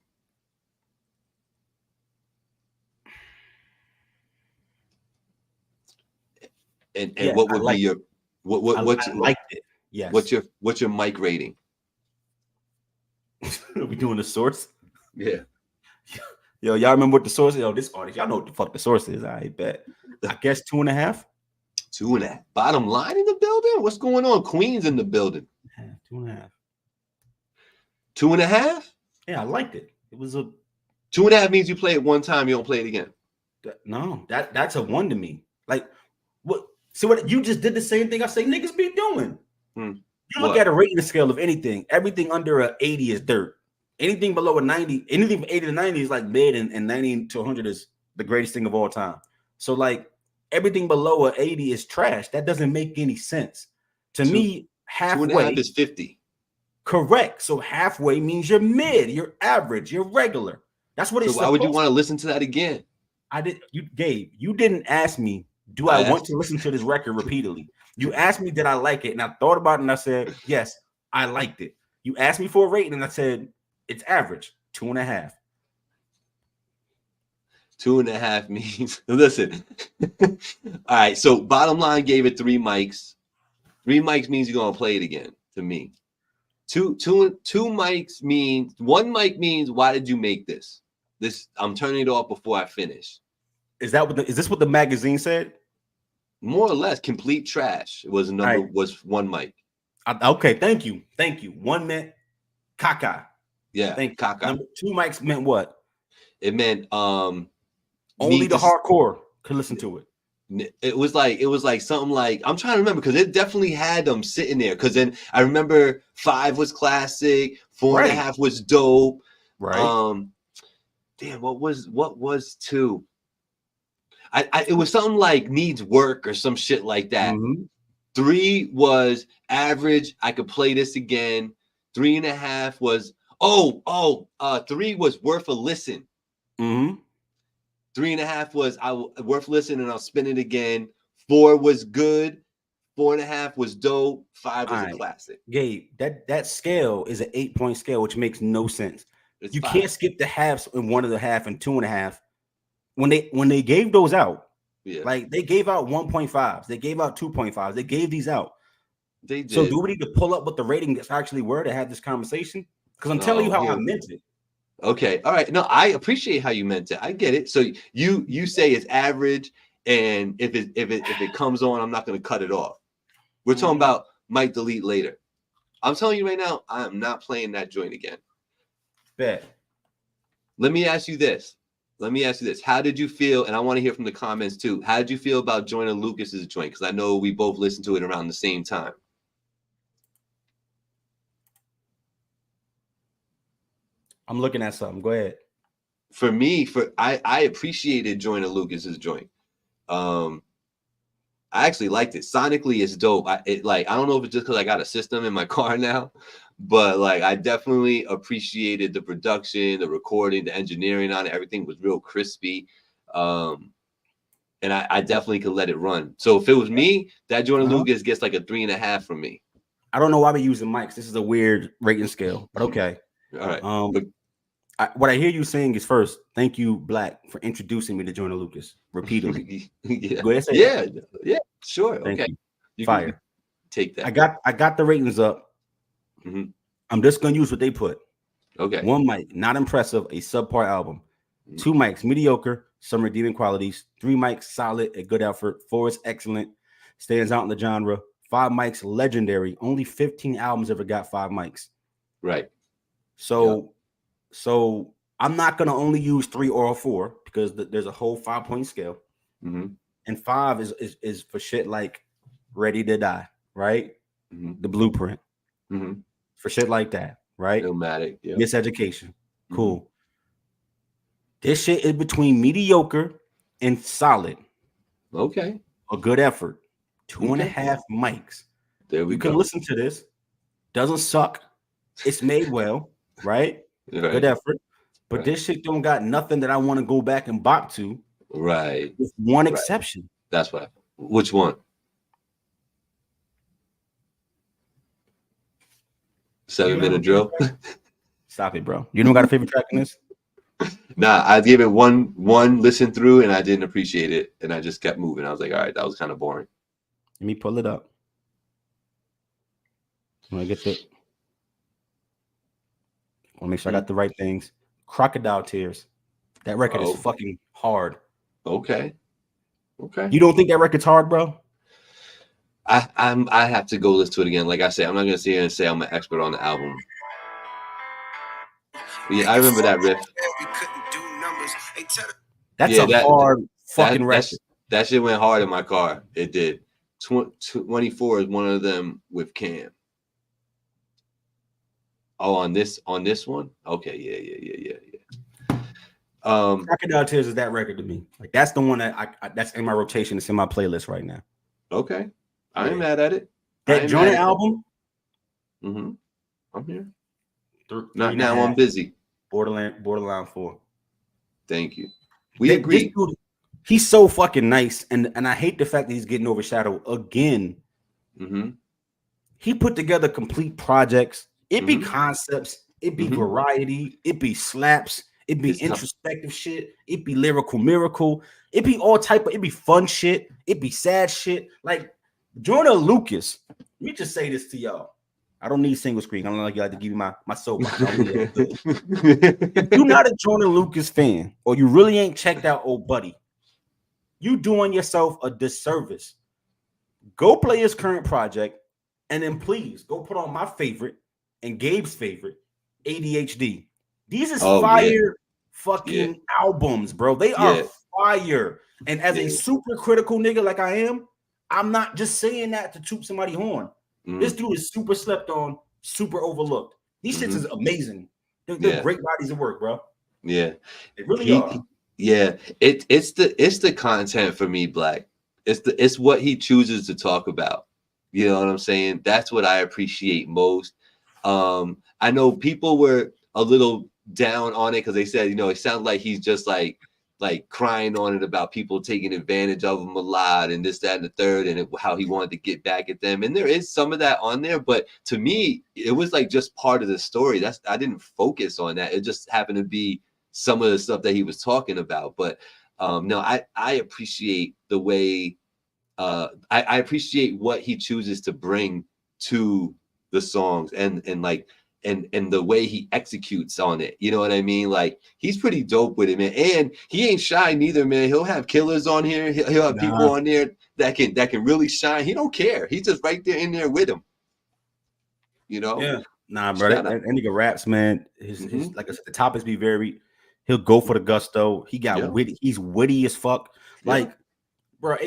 And what would be your what I liked it. Yes. What's your mic rating? Are we doing the source? Yeah. Yo, y'all remember what the source is? Yo, this audience, y'all know what the fuck the source is. I bet. I guess 2.5. 2.5. Bottom line in the building? What's going on? Queens in the building. 2.5. 2.5? Yeah, I liked it. It was a 2.5 means you play it one time, you don't play it again. No, that's a 1 to me. Like what? See what you just did the same thing I say niggas be doing. You look at a rating scale of anything. Everything under a 80 is dirt. Anything below a 90, anything from 80 to 90 is like mid, and 90 to 100 is the greatest thing of all time. So like everything below a 80 is trash. That doesn't make any sense. To me, halfway 2.5 is 50. Correct. So halfway means you're mid, you're average, you're regular. That's what it's. So why would you want to listen to that again? Gabe, you didn't ask me, do I want to listen to this record repeatedly? You asked me, did I like it? And I thought about it and I said, yes, I liked it. You asked me for a rating and I said, it's average, 2.5. 2.5 means, listen. All right, so bottom line gave it 3 mics. 3 mics means you're going to play it again, to me. Two mics means, 1 mic means, why did you make this? I'm turning it off before I finish. Is this what the magazine said? More or less, complete trash. It was was 1 mic. Okay, thank you. 1 meant caca. Yeah, caca. Number 2 mics meant what? It meant only the hardcore could listen to it. It was like something like, I'm trying to remember because it definitely had them sitting there. Because then I remember 5 was classic, 4.5 was dope. Right. Damn, what was 2? It was something like needs work or some shit like that. 3 was average. I could play this again. 3.5 was 3 was worth a listen. 3.5 was worth listening and I'll spin it again. 4 was good. 4.5 was dope. 5 was a classic. Gabe, that scale is an 8-point scale, which makes no sense. You can't skip the halves in 1.5 and 2.5. When they gave those out, like they gave out 1.5s, they gave out 2.5s, they gave these out. They did. So do we need to pull up what the ratings actually were to have this conversation? Because I'm telling you how I meant it. Okay, all right. No, I appreciate how you meant it. I get it. So you say it's average, and if it comes on, I'm not going to cut it off. We're talking about might delete later. I'm telling you right now, I'm not playing that joint again. Bet. Let me ask you this. How did you feel? And I want to hear from the comments too. How did you feel about Joyner Lucas's joint? Because I know we both listened to it around the same time. I'm looking at something. Go ahead. For me, I appreciated Joyner Lucas's joint. I actually liked it. Sonically, it's dope. I don't know if it's just because I got a system in my car now, but like I definitely appreciated the production, the recording, the engineering on it. Everything was real crispy. And I definitely could let it run. So if it was me, that Joyner Lucas gets like a 3.5 from me. I don't know why we're using mics. This is a weird rating scale, but okay. All right. What I hear you saying is first, thank you, Black, for introducing me to Joyner Lucas repeatedly. Yeah. Go ahead, say yeah, sure. Thank okay. You Fire. Take that. I got the ratings up. Mm-hmm. I'm just gonna use what they put. Okay. 1 mic, not impressive, a subpar album. 2 mics, mediocre, some redeeming qualities. 3 mics, solid, a good effort. 4 is excellent, stands out in the genre. 5 mics, legendary. Only 15 albums ever got 5 mics. Right. So I'm not gonna only use 3 or a 4 because there's a whole 5-point scale, and 5 is for shit like Ready to Die, right? The Blueprint, for shit like that, right? Illmatic, yeah. Miseducation, cool. This shit is between mediocre and solid. Okay, a good effort. 2.5 mics. There we go. You can listen to this. Doesn't suck. It's made well, right? Good effort. But this shit don't got nothing that I want to go back and bop to. Right. With one exception. That's what. Which one? 7-minute drill. Stop it, bro. You don't got a favorite track in this? Nah, I gave it one listen through and I didn't appreciate it. And I just kept moving. I was like, all right, that was kind of boring. Let me pull it up. I want to get the. I want to make sure I got the right things. Crocodile Tears. That record is fucking hard. Okay. You don't think that record's hard, bro? I have to go listen to it again. Like I said, I'm not gonna sit here and say I'm an expert on the album. Yeah, I remember that riff. That's a hard fucking record. That shit went hard in my car. It did. 24 is one of them with Cam. Oh, on this one? Okay, yeah. Crocodile Tears is that record to me. Like that's the one that that's in my rotation. It's in my playlist right now. Okay, I ain't mad at it. That Joyner album. I'm here. Now I'm busy. Borderline 4. Thank you. We agree. Dude, he's so fucking nice, and I hate the fact that he's getting overshadowed again. He put together complete projects. It be concepts. It be variety. It be slaps. It be introspective shit. It be lyrical miracle. It be all type of. It be fun shit. It be sad shit. Like Joyner Lucas. Let me just say this to y'all. I don't need single screen. I don't like y'all to give you my soapbox. If you're not a Joyner Lucas fan, or you really ain't checked out Old Buddy, you doing yourself a disservice. Go play his current project, and then please go put on my favorite and Gabe's favorite, ADHD. These is fire fucking albums, bro. They are fire. And as a super critical nigga like I am, I'm not just saying that to toot somebody's horn. This dude is super slept on, super overlooked. These shits is amazing. They're great bodies of work, bro. Yeah, they really are. Yeah, it's the content for me, Black. It's what he chooses to talk about. You know what I'm saying? That's what I appreciate most. I know people were a little down on it because they said, it sounds like he's just like crying on it about people taking advantage of him a lot and this, that, and the third, and how he wanted to get back at them. And there is some of that on there, but to me, it was like just part of the story. I didn't focus on that. It just happened to be some of the stuff that he was talking about. But no, I appreciate the way I appreciate what he chooses to bring to the songs and the way he executes on it. You know what I mean? Like he's pretty dope with it, man. And he ain't shy neither, man. He'll have killers on here. He'll have people on there that can really shine. He don't care. He's just right there in there with him. You know? Yeah. Nah, bro. That nigga raps, man. His like I said, the topics be varied. He'll go for the gusto. He got witty. He's witty as fuck. Like, bro,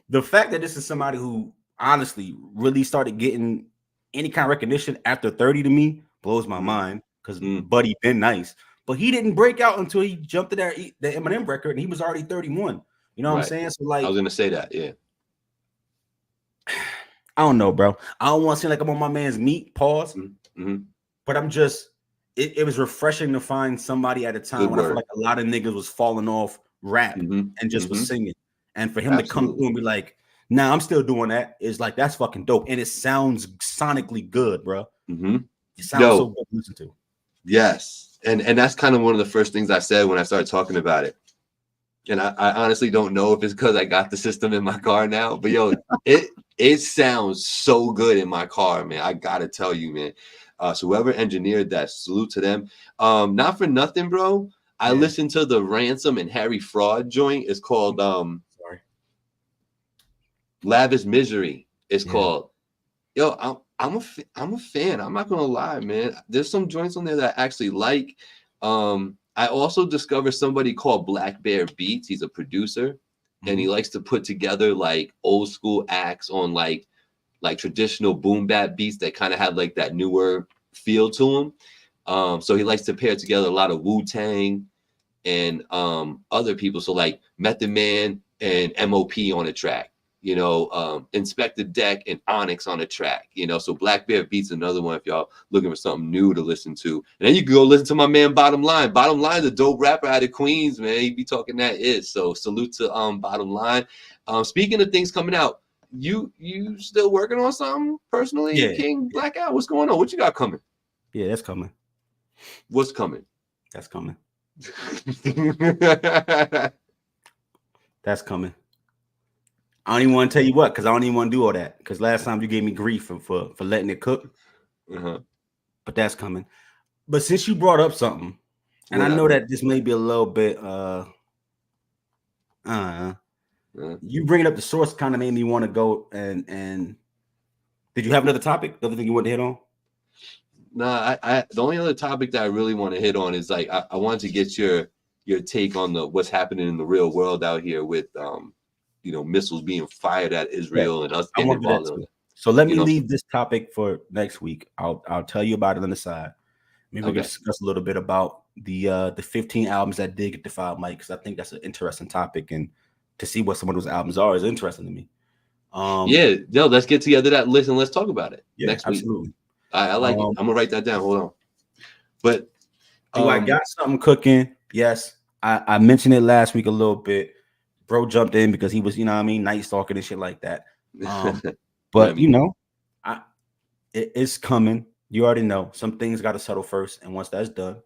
the fact that this is somebody who honestly really started getting any kind of recognition after 30 to me blows my mind, because Buddy been nice, but he didn't break out until he jumped to the Eminem record, and he was already 31. You know what I'm saying? So like, I was gonna say that, yeah. I don't know, bro. I don't want to seem like I'm on my man's meat. Pause. But I'm just, it was refreshing to find somebody at a time when I feel like a lot of niggas was falling off rap and just was singing. And for him to come through and be like, nah, I'm still doing that, is like, that's fucking dope. And it sounds sonically good, bro. It sounds so good to listen to. Yes. And that's kind of one of the first things I said when I started talking about it. And I honestly don't know if it's because I got the system in my car now, but yo, it sounds so good in my car, man. I gotta tell you, man. So whoever engineered that, salute to them. Not for nothing, bro. I listened to the Ransom and Harry Fraud joint. It's called Lavish Misery. It's called. Yo, I'm a fan. I'm not gonna lie, man. There's some joints on there that I actually like. I also discovered somebody called Black Bear Beats. He's a producer, and he likes to put together like old school acts on like traditional boom bap beats that kind of have like that newer feel to them. So he likes to pair together a lot of Wu-Tang and other people. So like Method Man and MOP on a track, you know, Inspector Deck and Onyx on a track, you know. So Black Bear Beats another one if y'all looking for something new to listen to. And then you can go listen to my man Bottom Line. Bottom Line's a dope rapper out of Queens, man. He be talking that is. So salute to Bottom Line. Speaking of things coming out, you still working on something personally? King Blakout, what's going on? What you got coming? Yeah, that's coming. What's coming? That's coming. That's coming. I don't even want to tell you what, because I don't even want to do all that. Because last time you gave me grief for letting it cook. But that's coming. But since you brought up something, and I know that this may be a little bit you bringing up the source kind of made me want to go and did you have another topic? The other thing you want to hit on? Nah, I the only other topic that I really want to hit on is like I wanted to get your take on what's happening in the real world out here with you know, missiles being fired at Israel and us getting involved in it. So let me leave this topic for next week. I'll tell you about it on the side. Maybe we can discuss a little bit about the 15 albums that did get defiled, Mike, because I think that's an interesting topic, and to see what some of those albums are is interesting to me. Let's get together that list and let's talk about it next week. Absolutely. I like it. I'm gonna write that down. Hold on. But do I got something cooking? Yes. I mentioned it last week a little bit. Bro jumped in because he was, you know what I mean, night stalking and shit like that. But you know, it's coming. You already know some things got to settle first, and once that's done,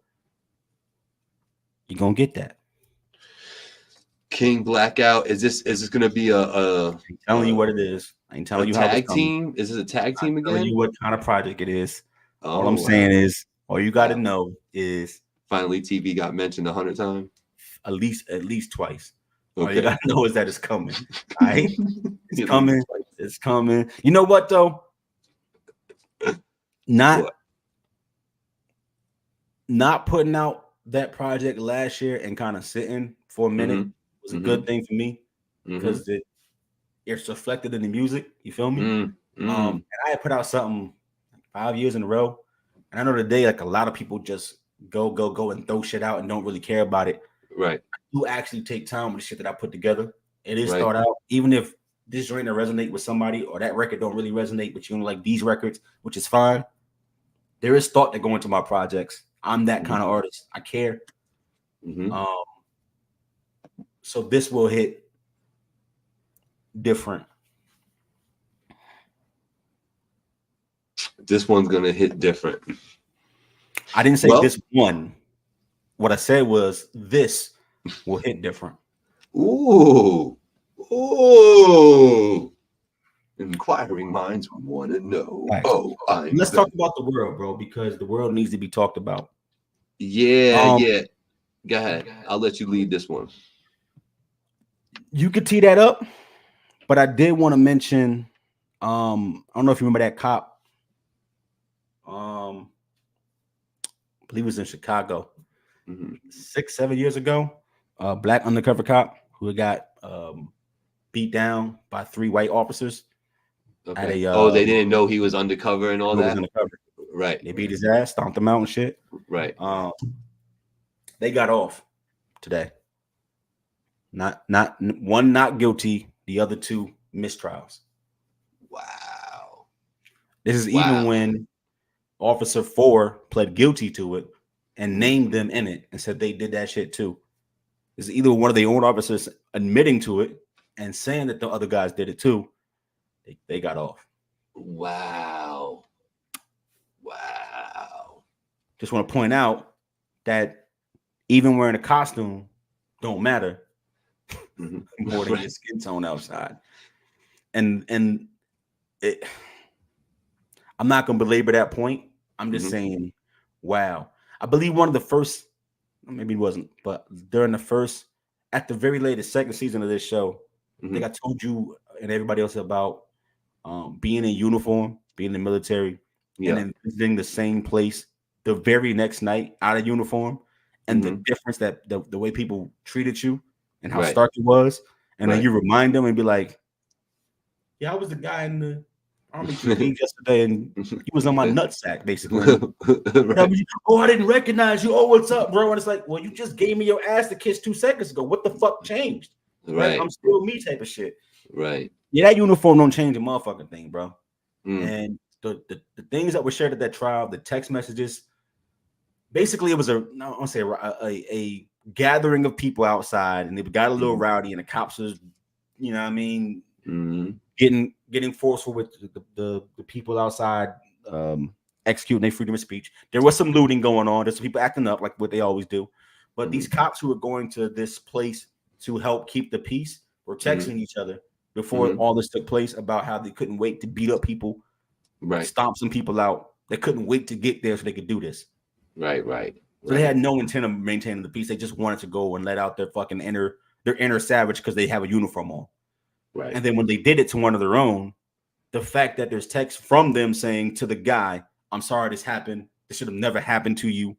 you're gonna get that. King Blakout. Is this gonna be I'm telling you what it is. I ain't telling you how tag team. Is this a tag team again? Telling you what kind of project it is. All I'm saying is, all you got to know is finally TV got mentioned 100 times. At least twice. All you got to know is that it's coming. All right, it's coming. It's coming. You know what though? Not putting out that project last year and kind of sitting for a minute was a good thing for me because it's reflected in the music. You feel me? And I had put out something 5 years in a row, and I know today like a lot of people just go and throw shit out and don't really care about it. Right. You actually take time with the shit that I put together. It is thought out, even if this joint don't resonate with somebody or that record don't really resonate with you, like these records, which is fine. There is thought that go into my projects. I'm that kind of artist. I care. So this will hit different. This one's gonna hit different. I didn't say this one. What I said was this will hit different. Ooh. Inquiring minds want to know. Right. Let's talk about the world, bro, because the world needs to be talked about. Yeah. Go ahead. I'll let you lead this one. You could tee that up, but I did want to mention I don't know if you remember that cop. I believe it was in Chicago 6-7 years ago. Black undercover cop who got beat down by 3 white officers. Okay. They didn't know he was undercover and all that. Was undercover. Right. They beat his ass, stomped him out and shit. Right. They got off today. Not one not guilty, the other 2 mistrials. Wow. This is even when Officer 4 pled guilty to it and named them in it and said they did that shit too. This is either one of the own officers admitting to it and saying that the other guys did it too. They got off. Wow. Just want to point out that even wearing a costume don't matter more than your skin tone outside. And it, I'm not going to belabor that point. I'm just saying, wow. I believe one of the first, maybe it wasn't, but during the first, at the very latest second season of this show, I think I told you and everybody else about being in uniform, being in the military, and then visiting the same place the very next night out of uniform, and the difference that the way people treated you and how stark it was. And then you remind them and be like, yeah, I was the guy in the Army team yesterday, and he was on my nutsack, basically. Oh, I didn't recognize you. Oh, what's up, bro? And it's like, well, you just gave me your ass to kiss 2 seconds ago. What the fuck changed? Right. I'm still me type of shit. Right. Yeah, that uniform don't change a motherfucking thing, bro. And the things that were shared at that trial, the text messages, basically it was a gathering of people outside, and they got a little rowdy, and the cops was, you know what I mean, getting forceful with the people outside executing their freedom of speech. There was some looting going on. There's some people acting up like what they always do. But these cops who were going to this place to help keep the peace were texting each other before all this took place about how they couldn't wait to beat up people, stomp some people out. They couldn't wait to get there so they could do this. Right. So they had no intent of maintaining the peace. They just wanted to go and let out their fucking inner savage because they have a uniform on. Right. And then when they did it to one of their own, the fact that there's text from them saying to the guy, I'm sorry this happened. This should have never happened to you.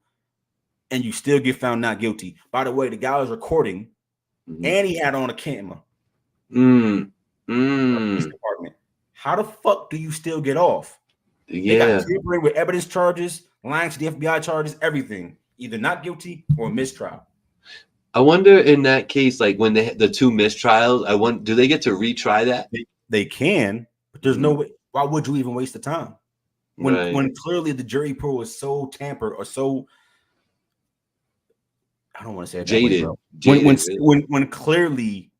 And you still get found not guilty. By the way, the guy was recording and he had on a camera. Police department. How the fuck do you still get off? They got tampering with evidence charges, lying to the FBI charges, everything. Either not guilty or mistrial. I wonder in that case, like when the 2 mistrials, do they get to retry that? They can, but there's no way. Why would you even waste the time? When clearly the jury pool is so tampered or so, I don't want to say it jaded. When clearly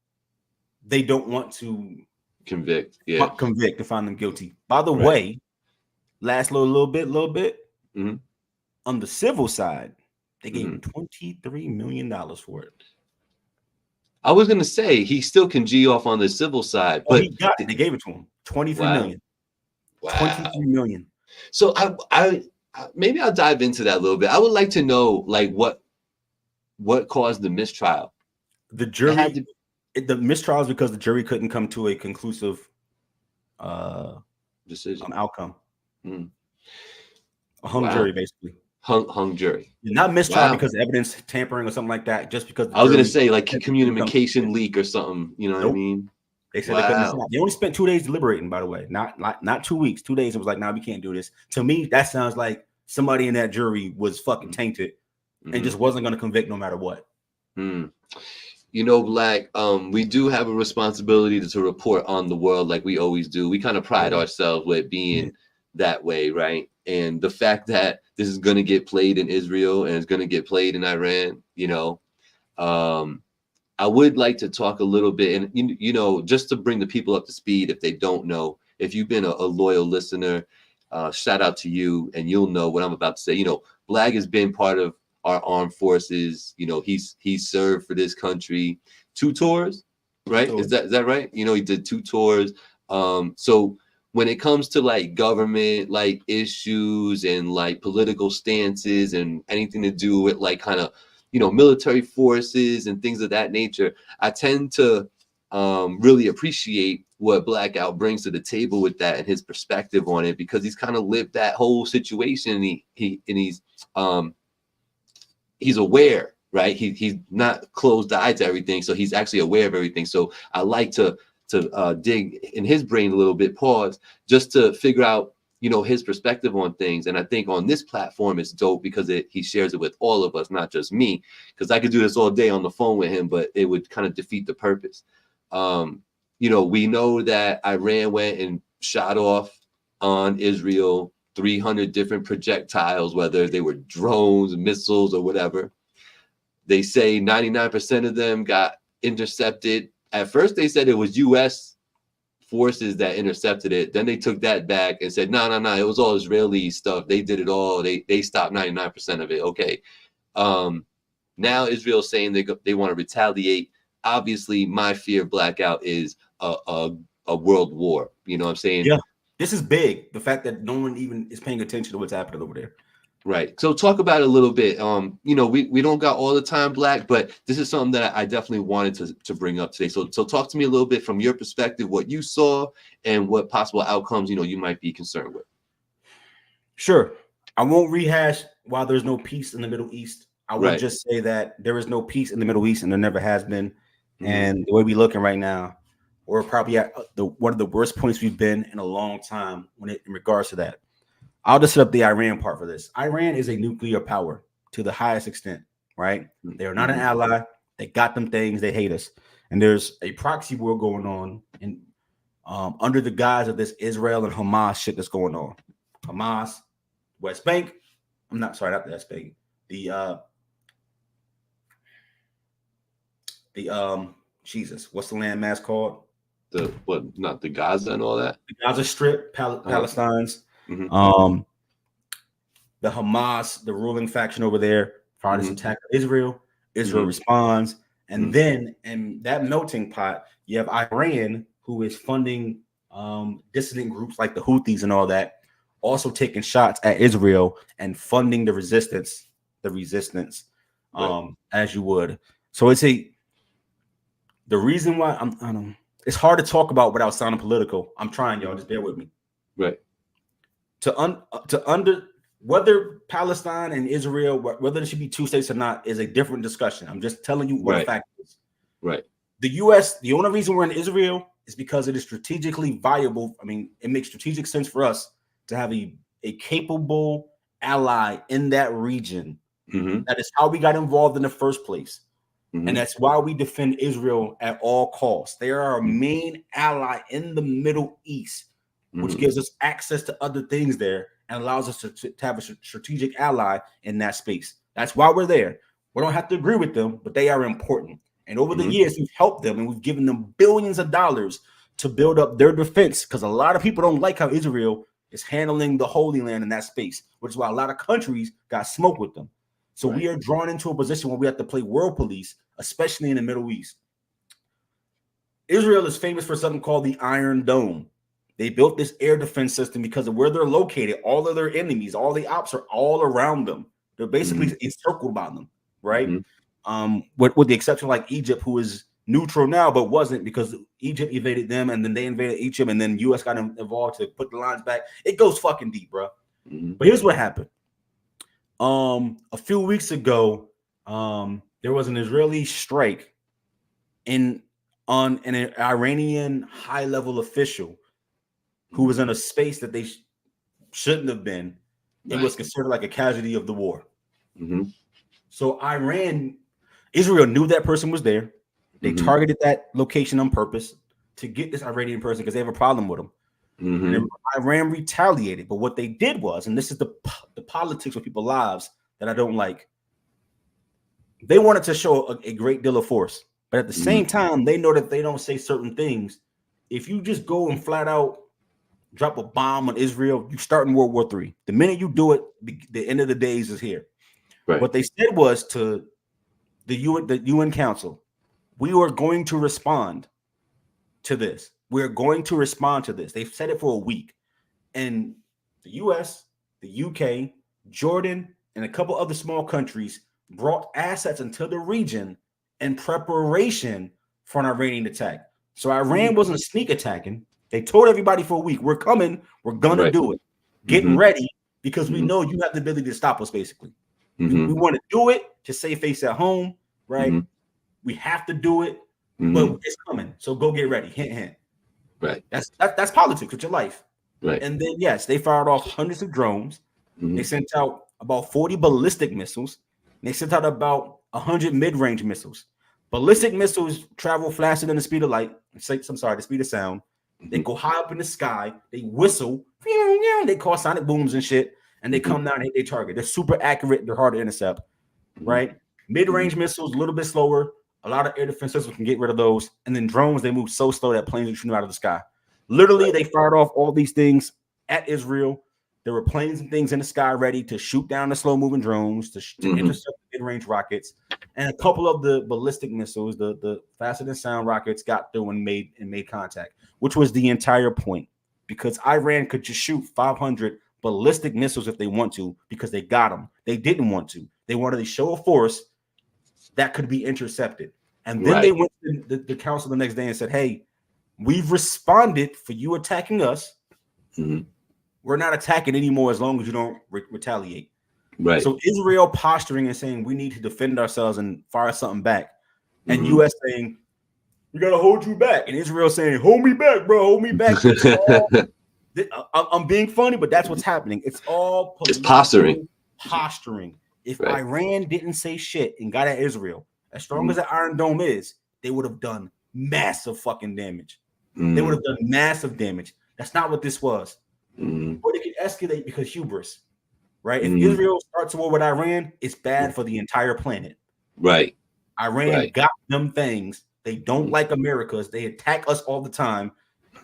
they don't want to convict to find them guilty. By the way, last little bit. On the civil side, they gave him $23 million for it. I was gonna say he still can G off on the civil side, but he got it. They gave it to him. $23 million. Wow. $23 million. So I maybe I'll dive into that a little bit. I would like to know like what caused the mistrial. The jury the mistrial is because the jury couldn't come to a conclusive decision outcome. A hung jury, basically. Hung jury. Not mistrial because of evidence tampering or something like that. Just because I was gonna say like communication leak or something. You know what I mean? They said they couldn't. They only spent 2 days deliberating. By the way, not 2 weeks. 2 days. It was like, nah, we can't do this. To me, that sounds like somebody in that jury was fucking tainted and just wasn't gonna convict no matter what. You know, Black, we do have a responsibility to report on the world like we always do. We kind of pride ourselves with being that way, right? And the fact that this is going to get played in Israel and it's going to get played in Iran, you know, I would like to talk a little bit, and you know, just to bring the people up to speed, if they don't know, if you've been a loyal listener, shout out to you, and you'll know what I'm about to say. You know, Black has been part of our armed forces. You know, he's served for this country 2 tours, right? Is that right? You know, he did 2 tours. So when it comes to like government like issues and like political stances and anything to do with like kind of, you know, military forces and things of that nature, I tend to really appreciate what Blackout brings to the table with that and his perspective on it, because he's kind of lived that whole situation, and he's aware, right? He's not closed eyed to everything, so he's actually aware of everything. So I like to dig in his brain a little bit, pause, just to figure out, you know, his perspective on things. And I think on this platform it's dope because he shares it with all of us, not just me, because I could do this all day on the phone with him, but it would kind of defeat the purpose. You know, we know that Iran went and shot off on Israel 300 different projectiles, whether they were drones, missiles, or whatever. They say 99% of them got intercepted. At first, they said it was U.S. forces that intercepted it. Then they took that back and said, no, it was all Israeli stuff. They did it all. They stopped 99% of it. Okay. Now Israel's saying they want to retaliate. Obviously, my fear of Blackout is a world war. You know what I'm saying? Yeah. This is big. The fact that no one even is paying attention to what's happening over there. Right. So talk about it a little bit. You know, we don't got all the time, Black, but this is something that I definitely wanted to bring up today. So talk to me a little bit from your perspective, what you saw and what possible outcomes, you know, you might be concerned with. Sure. I won't rehash why there's no peace in the Middle East. I will just say that there is no peace in the Middle East and there never has been. Mm-hmm. And the way we're looking right now, we're probably at one of the worst points we've been in a long time in regards to that. I'll just set up the Iran part for this. Iran is a nuclear power to the highest extent, right? They are not an ally. They got them things. They hate us. And there's a proxy war going on in under the guise of this Israel and Hamas shit that's going on. Hamas, West Bank. I'm not sorry, not the West Bank. Jesus, what's the landmass called? Not the Gaza and all that? The Gaza Strip, Palestine's. Mm-hmm. The Hamas, the ruling faction over there, fired this attack on Israel. Israel responds, and then in that melting pot, you have Iran, who is funding dissident groups like the Houthis and all that, also taking shots at Israel and funding the resistance, as you would. So the reason why I don't. It's hard to talk about without sounding political. I'm trying, y'all. Just bear with me. Right. Whether Palestine and Israel, whether there should be two states or not, is a different discussion. I'm just telling you what the fact is. Right. The U.S., the only reason we're in Israel is because it is strategically viable. I mean, it makes strategic sense for us to have a capable ally in that region. Mm-hmm. That is how we got involved in the first place. Mm-hmm. And that's why we defend Israel at all costs. They are our main ally in the Middle East, which gives us access to other things there and allows us to have a strategic ally in that space. That's why we're there. We don't have to agree with them, but they are important. And over the years, we've helped them and we've given them billions of dollars to build up their defense, because a lot of people don't like how Israel is handling the Holy Land in that space, which is why a lot of countries got smoked with them. So we are drawn into a position where we have to play world police, especially in the Middle East. Israel is famous for something called the Iron Dome. They built this air defense system because of where they're located. All of their enemies, all the ops are all around them. They're basically encircled by them, right? With the exception of like Egypt, who is neutral now, but wasn't, because Egypt invaded them and then they invaded Egypt and then U.S. got involved to put the lines back. It goes fucking deep, bro. But here's what happened. A few weeks ago, there was an Israeli strike on an Iranian high-level official who was in a space that they shouldn't have been. It was considered like a casualty of the war. So Israel knew that person was there. They targeted that location on purpose to get this Iranian person because they have a problem with him. And Iran retaliated. But what they did was, and this is the politics of people's lives that I don't like, they wanted to show a great deal of force. But at the same time, they know that if they don't say certain things, if you just go and flat out drop a bomb on Israel, you start in World War III. The minute you do it, the end of the days is here. What they said was to the UN Council, we are going to respond to this. We're going to respond to this. They've said it for a week. And the US, the UK, Jordan, and a couple other small countries brought assets into the region in preparation for an Iranian attack. So Iran wasn't sneak attacking. They told everybody for a week, we're coming, we're gonna do it. Get ready because we know you have the ability to stop us, basically. We want to do it to save face at home, right? We have to do it, but it's coming. So go get ready. Hint, hint. Right. That's politics with your life. Right. And then yes, they fired off hundreds of drones. They sent out about 40 ballistic missiles. They sent out about 100 mid-range missiles. Ballistic missiles travel faster than the speed of light. The speed of sound. They go high up in the sky. They whistle. They cause sonic booms and shit. And they come down and hit their target. They're super accurate. They're hard to intercept. Right? Mid-range missiles, a little bit slower. A lot of air defense systems can get rid of those. And then drones, they move so slow that planes are shooting out of the sky. Literally, they fired off all these things at Israel. There were planes and things in the sky ready to shoot down the slow-moving drones, to intercept mid-range rockets. And a couple of the ballistic missiles, the faster-than-sound rockets, got through and made contact, which was the entire point. Because Iran could just shoot 500 ballistic missiles if they want to, because they got them. They didn't want to. They wanted to show a force that could be intercepted. And then they went to the council the next day and said, hey, we've responded for you attacking us. We're not attacking anymore as long as you don't retaliate. Right. So Israel posturing and saying we need to defend ourselves and fire something back. And U.S. saying, we got to hold you back. And Israel saying, hold me back, bro. Hold me back. I'm being funny, but that's what's happening. It's all it's posturing. If Iran didn't say shit and got at Israel, as strong as the Iron Dome is, they would have done massive fucking damage. They would have done massive damage. That's not what this was. But it could escalate because hubris, right? If Israel starts a war with Iran, it's bad for the entire planet. Right. Iran got them things. They don't like Americas. They attack us all the time.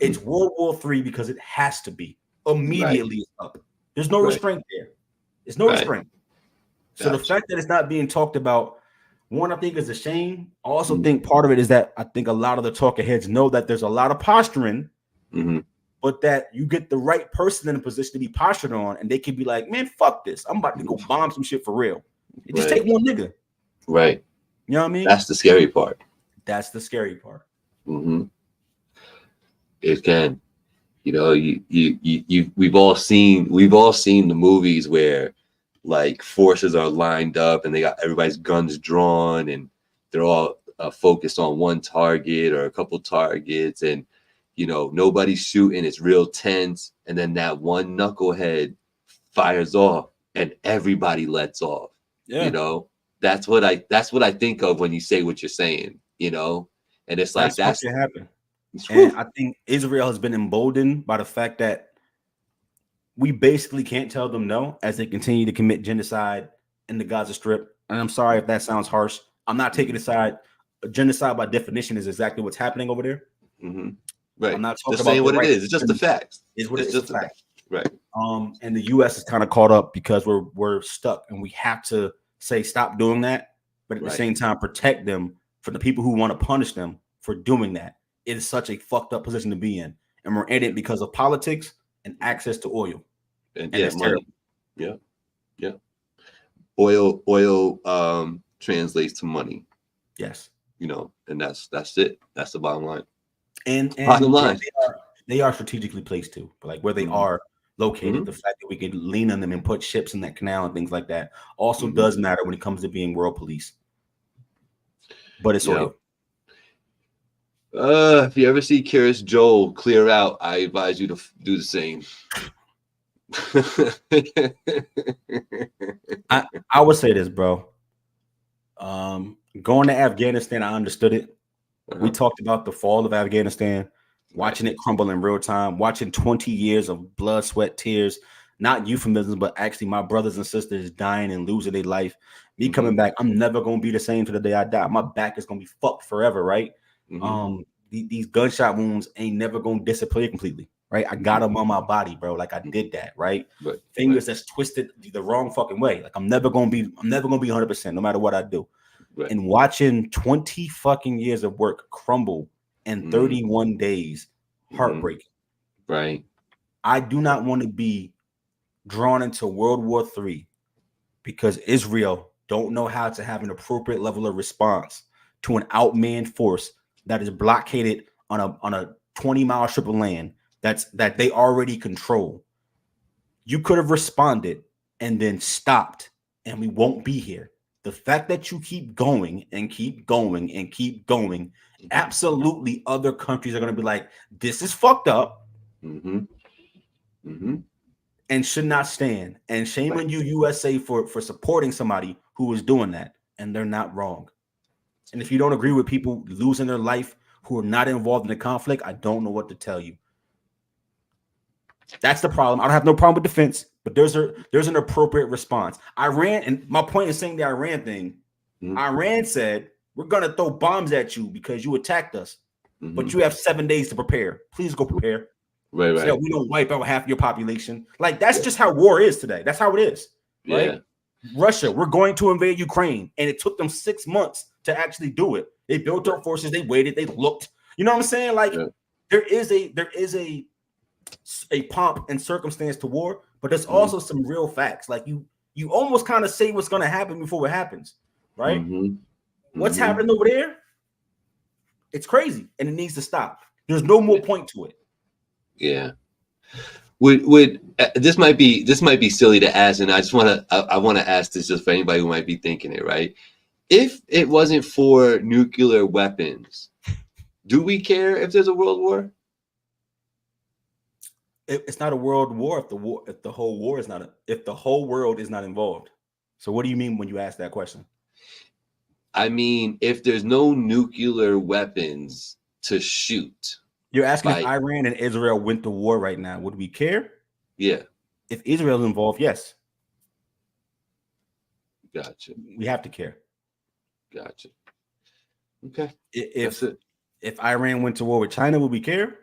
It's World War III because it has to be. Immediately it's up. There's no restraint there. There's no restraint. So the fact that it's not being talked about, one, I think is a shame. I also think part of it is that I think a lot of the talking heads know that there's a lot of posturing, but that you get the right person in a position to be postured on, and they can be like, man, fuck this. I'm about to go bomb some shit for real. Just take one nigga. Right. You know what I mean? That's the scary part. That's the scary part. It can, you know, we've all seen the movies where like forces are lined up and they got everybody's guns drawn and they're all focused on one target or a couple targets, and you know nobody's shooting. It's real tense, and then that one knucklehead fires off and everybody lets off. You know, that's what I think of when you say what you're saying. You know, and it's like that's what happened. And I think Israel has been emboldened by the fact that we basically can't tell them no as they continue to commit genocide in the Gaza Strip. And I'm sorry if that sounds harsh. I'm not taking a side. Genocide by definition is exactly what's happening over there. Right. I'm not talking just about saying what it is. It's just the facts. It's what it's just the fact. Right. And the U.S. is kind of caught up because we're stuck and we have to say stop doing that, but at the same time protect them from the people who want to punish them for doing that. It is such a fucked up position to be in, and we're in it because of politics and access to oil. And it's money. Yeah. Oil translates to money. Yes. You know, and that's it. That's the bottom line. And bottom line. They are strategically placed too, but like where they are located, the fact that we can lean on them and put ships in that canal and things like that also does matter when it comes to being world police. But it's oil. If you ever see Curious Joel clear out, I advise you to do the same. I would say this, bro. Going to Afghanistan, I understood it. We talked about the fall of Afghanistan, watching it crumble in real time, watching 20 years of blood, sweat, tears, not euphemisms, but actually my brothers and sisters dying and losing their life. Me coming back, I'm never going to be the same to the day I die. My back is going to be fucked forever, right? These gunshot wounds ain't never going to disappear completely, right? I got them on my body, bro. Like I did that, right? Fingers that's twisted the wrong fucking way. Like I'm never going to be 100% no matter what I do. And watching 20 fucking years of work crumble in 31 days, heartbreaking. Right. I do not want to be drawn into World War III because Israel don't know how to have an appropriate level of response to an outmanned force that is blockaded on a 20-mile strip of land that they already control. You could have responded and then stopped, and we won't be here. The fact that you keep going and keep going and keep going, absolutely other countries are going to be like, this is fucked up and should not stand. And shame on you, USA, for supporting somebody who is doing that. And they're not wrong. And if you don't agree with people losing their life who are not involved in the conflict, I don't know what to tell you. That's the problem. I don't have no problem with defense, but there's an appropriate response. Iran, and my point in saying the Iran thing, Iran said, we're going to throw bombs at you because you attacked us, but you have 7 days to prepare. Please go prepare. Right. So that we don't wipe out half your population. Like, that's just how war is today. That's how it is. Right? Yeah. Russia, we're going to invade Ukraine, and it took them 6 months to actually do it. They built their forces, they waited, they looked. You know what I'm saying? Like, there is a pomp and circumstance to war, but there's also some real facts. Like, you almost kind of say what's going to happen before it happens, right? What's happening over there? It's crazy, and it needs to stop. There's no more point to it. Yeah. Would this might be silly to ask, and I want to ask this just for anybody who might be thinking it, right? If it wasn't for nuclear weapons, do we care if there's a world war? It's not a world war if the whole world is not involved. So what do you mean when you ask that question? I mean, if there's no nuclear weapons to shoot. You're asking if Iran and Israel went to war right now, would we care? Yeah. If Israel's involved, yes. Gotcha. We have to care. Gotcha. Okay. If Iran went to war with China, would we care?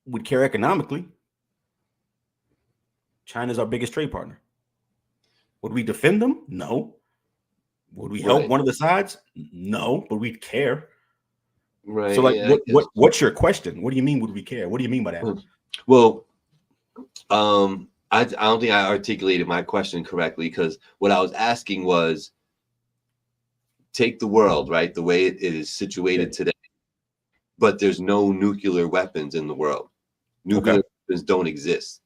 We'd care economically. China's our biggest trade partner. Would we defend them? No. Would we help one of the sides? No, but we'd care. Right. So, like, what's your question? What do you mean? Would we care? What do you mean by that? Well, I don't think I articulated my question correctly, because what I was asking was, take the world, right, the way it is situated today, but there's no nuclear weapons in the world. Nuclear weapons don't exist.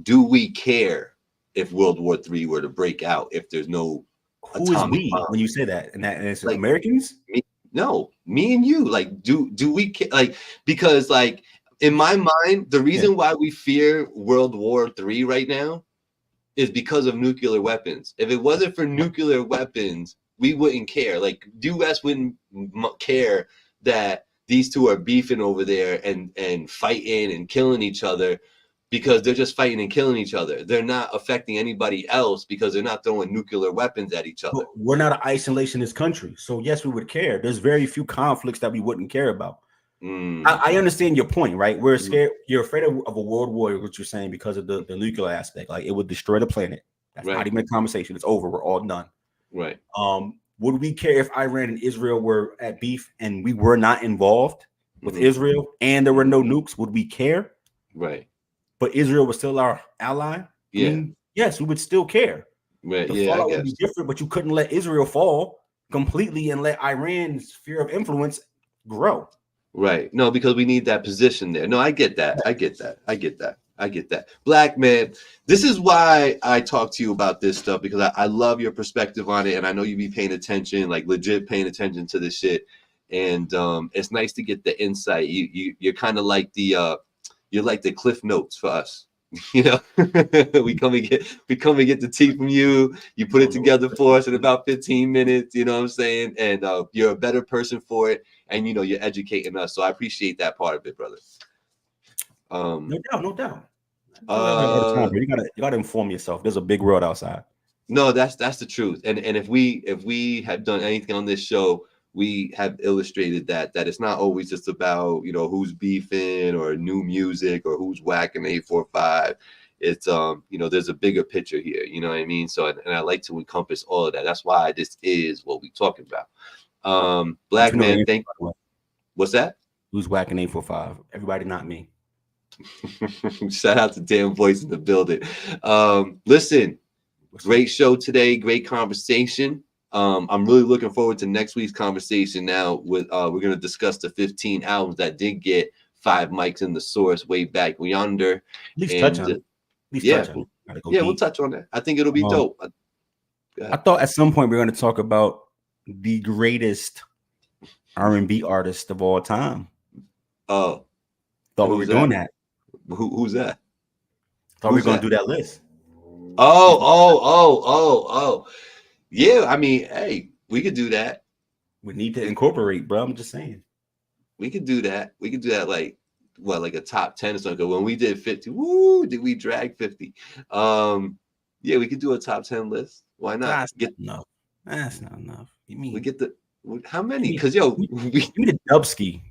Do we care if World War III were to break out if there's no Who is we bomb? When you say that? And it's like, Americans? Me and you. Like, do we care? Like, because, like, in my mind, the reason why we fear World War III right now is because of nuclear weapons. If it wasn't for nuclear weapons, we wouldn't care. Like, the U.S. wouldn't care that these two are beefing over there and fighting and killing each other, because they're just fighting and killing each other. They're not affecting anybody else because they're not throwing nuclear weapons at each other. We're not an isolationist country. So yes, we would care. There's very few conflicts that we wouldn't care about. I understand your point, right? We're scared. You're afraid of a world war, what you're saying, because of the nuclear aspect. Like, it would destroy the planet. That's not even a conversation. It's over. We're all done. Right. Would we care if Iran and Israel were at beef and we were not involved with Israel and there were no nukes? Would we care? Right. But Israel was still our ally? Yeah. I mean, yes, we would still care. Right. The fallout would be different, but you couldn't let Israel fall completely and let Iran's sphere of influence grow. Right. No, because we need that position there. No, I get that. I get that. Black man, this is why I talk to you about this stuff, because I love your perspective on it, and I know you be paying attention, like legit paying attention to this shit. And it's nice to get the insight. You're kind of like you're like the Cliff Notes for us. You know, we come and get the tea from you. You put it together for us in about 15 minutes. You know what I'm saying? And you're a better person for it. And, you know, you're educating us. So I appreciate that part of it, brother. No doubt. You gotta inform yourself. There's a big world outside. No, that's the truth. And if we have done anything on this show, we have illustrated that it's not always just about, you know, who's beefing or new music or who's whacking 845. It's you know, there's a bigger picture here. You know what I mean? So and I like to encompass all of that. That's why this is what we talking about. Black man, what's that? Who's whacking 845? Everybody, not me. Shout out to Damn Voice in the building. Listen, great show today, great conversation. I'm really looking forward to next week's conversation. Now, with we're gonna discuss the 15 albums that did get 5 mics in the source way back yonder. At least And touch on it. At least yeah, touch on it. Gotta go we'll deep. touch on that. I think it'll be dope. I thought at some point we were going to talk about the greatest R&B artist of all time. Oh, thought we were doing that. Who's that? Thought we were going to do that list. Oh. Yeah, I mean, hey, we could do that. We need to incorporate, bro. I'm just saying. We could do that. We could do that like a top 10 or something. When we did 50, woo, did we drag 50? Yeah, we could do a top 10 list. Why not? That's not enough. You mean we get how many? Because give me the Dubski.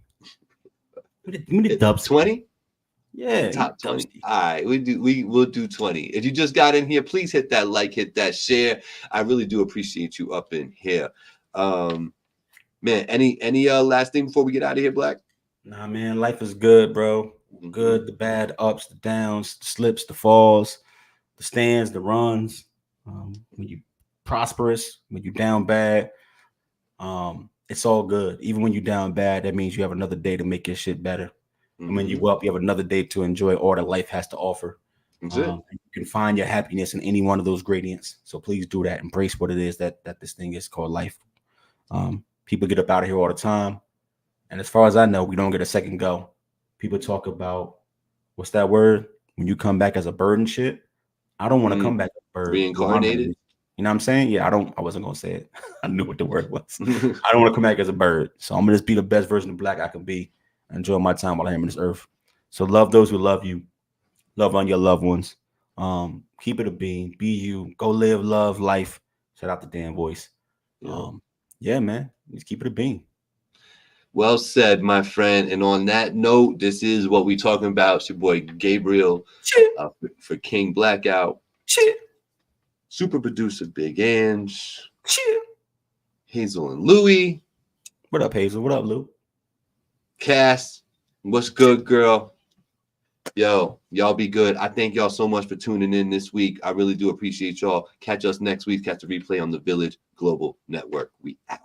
Give me the Dubski. 20? Yeah, top 20. All right, we'll do 20. If you just got in here, please hit that like, hit that share. I really do appreciate you up in here. Man, any last thing before we get out of here, Black? Nah, man, life is good, bro. Good, the bad, ups, the downs, the slips, the falls, the stands, the runs. When you prosperous, when you down bad, it's all good. Even when you down bad, that means you have another day to make your shit better. And when you up, you have another day to enjoy all that life has to offer. You can find your happiness in any one of those gradients. So please do that. Embrace what it is that this thing is called life. People get up out of here all the time. And as far as I know, we don't get a second go. People talk about, what's that word? When you come back as a bird and shit. I don't want to come back as a bird. Reincarnated? You know what I'm saying? Yeah, I wasn't going to say it. I knew what the word was. I don't want to come back as a bird. So I'm going to just be the best version of Black I can be. Enjoy my time while I am on this earth. So love those who love you. Love on your loved ones. Keep it a bean. Be you. Go live, love, life. Shout out to Dan Voice. Yeah, man. Just keep it a bean. Well said, my friend. And on that note, this is what we talking about. It's your boy Gabriel for King Blakout. Super producer Big Ange. Hazel and Louie. What up, Hazel? What up, Lou? Cass, what's good, girl? Yo, y'all be good. I thank y'all so much for tuning in this week. I really do appreciate y'all. Catch us next week. Catch the replay on the Village Global Network. We out.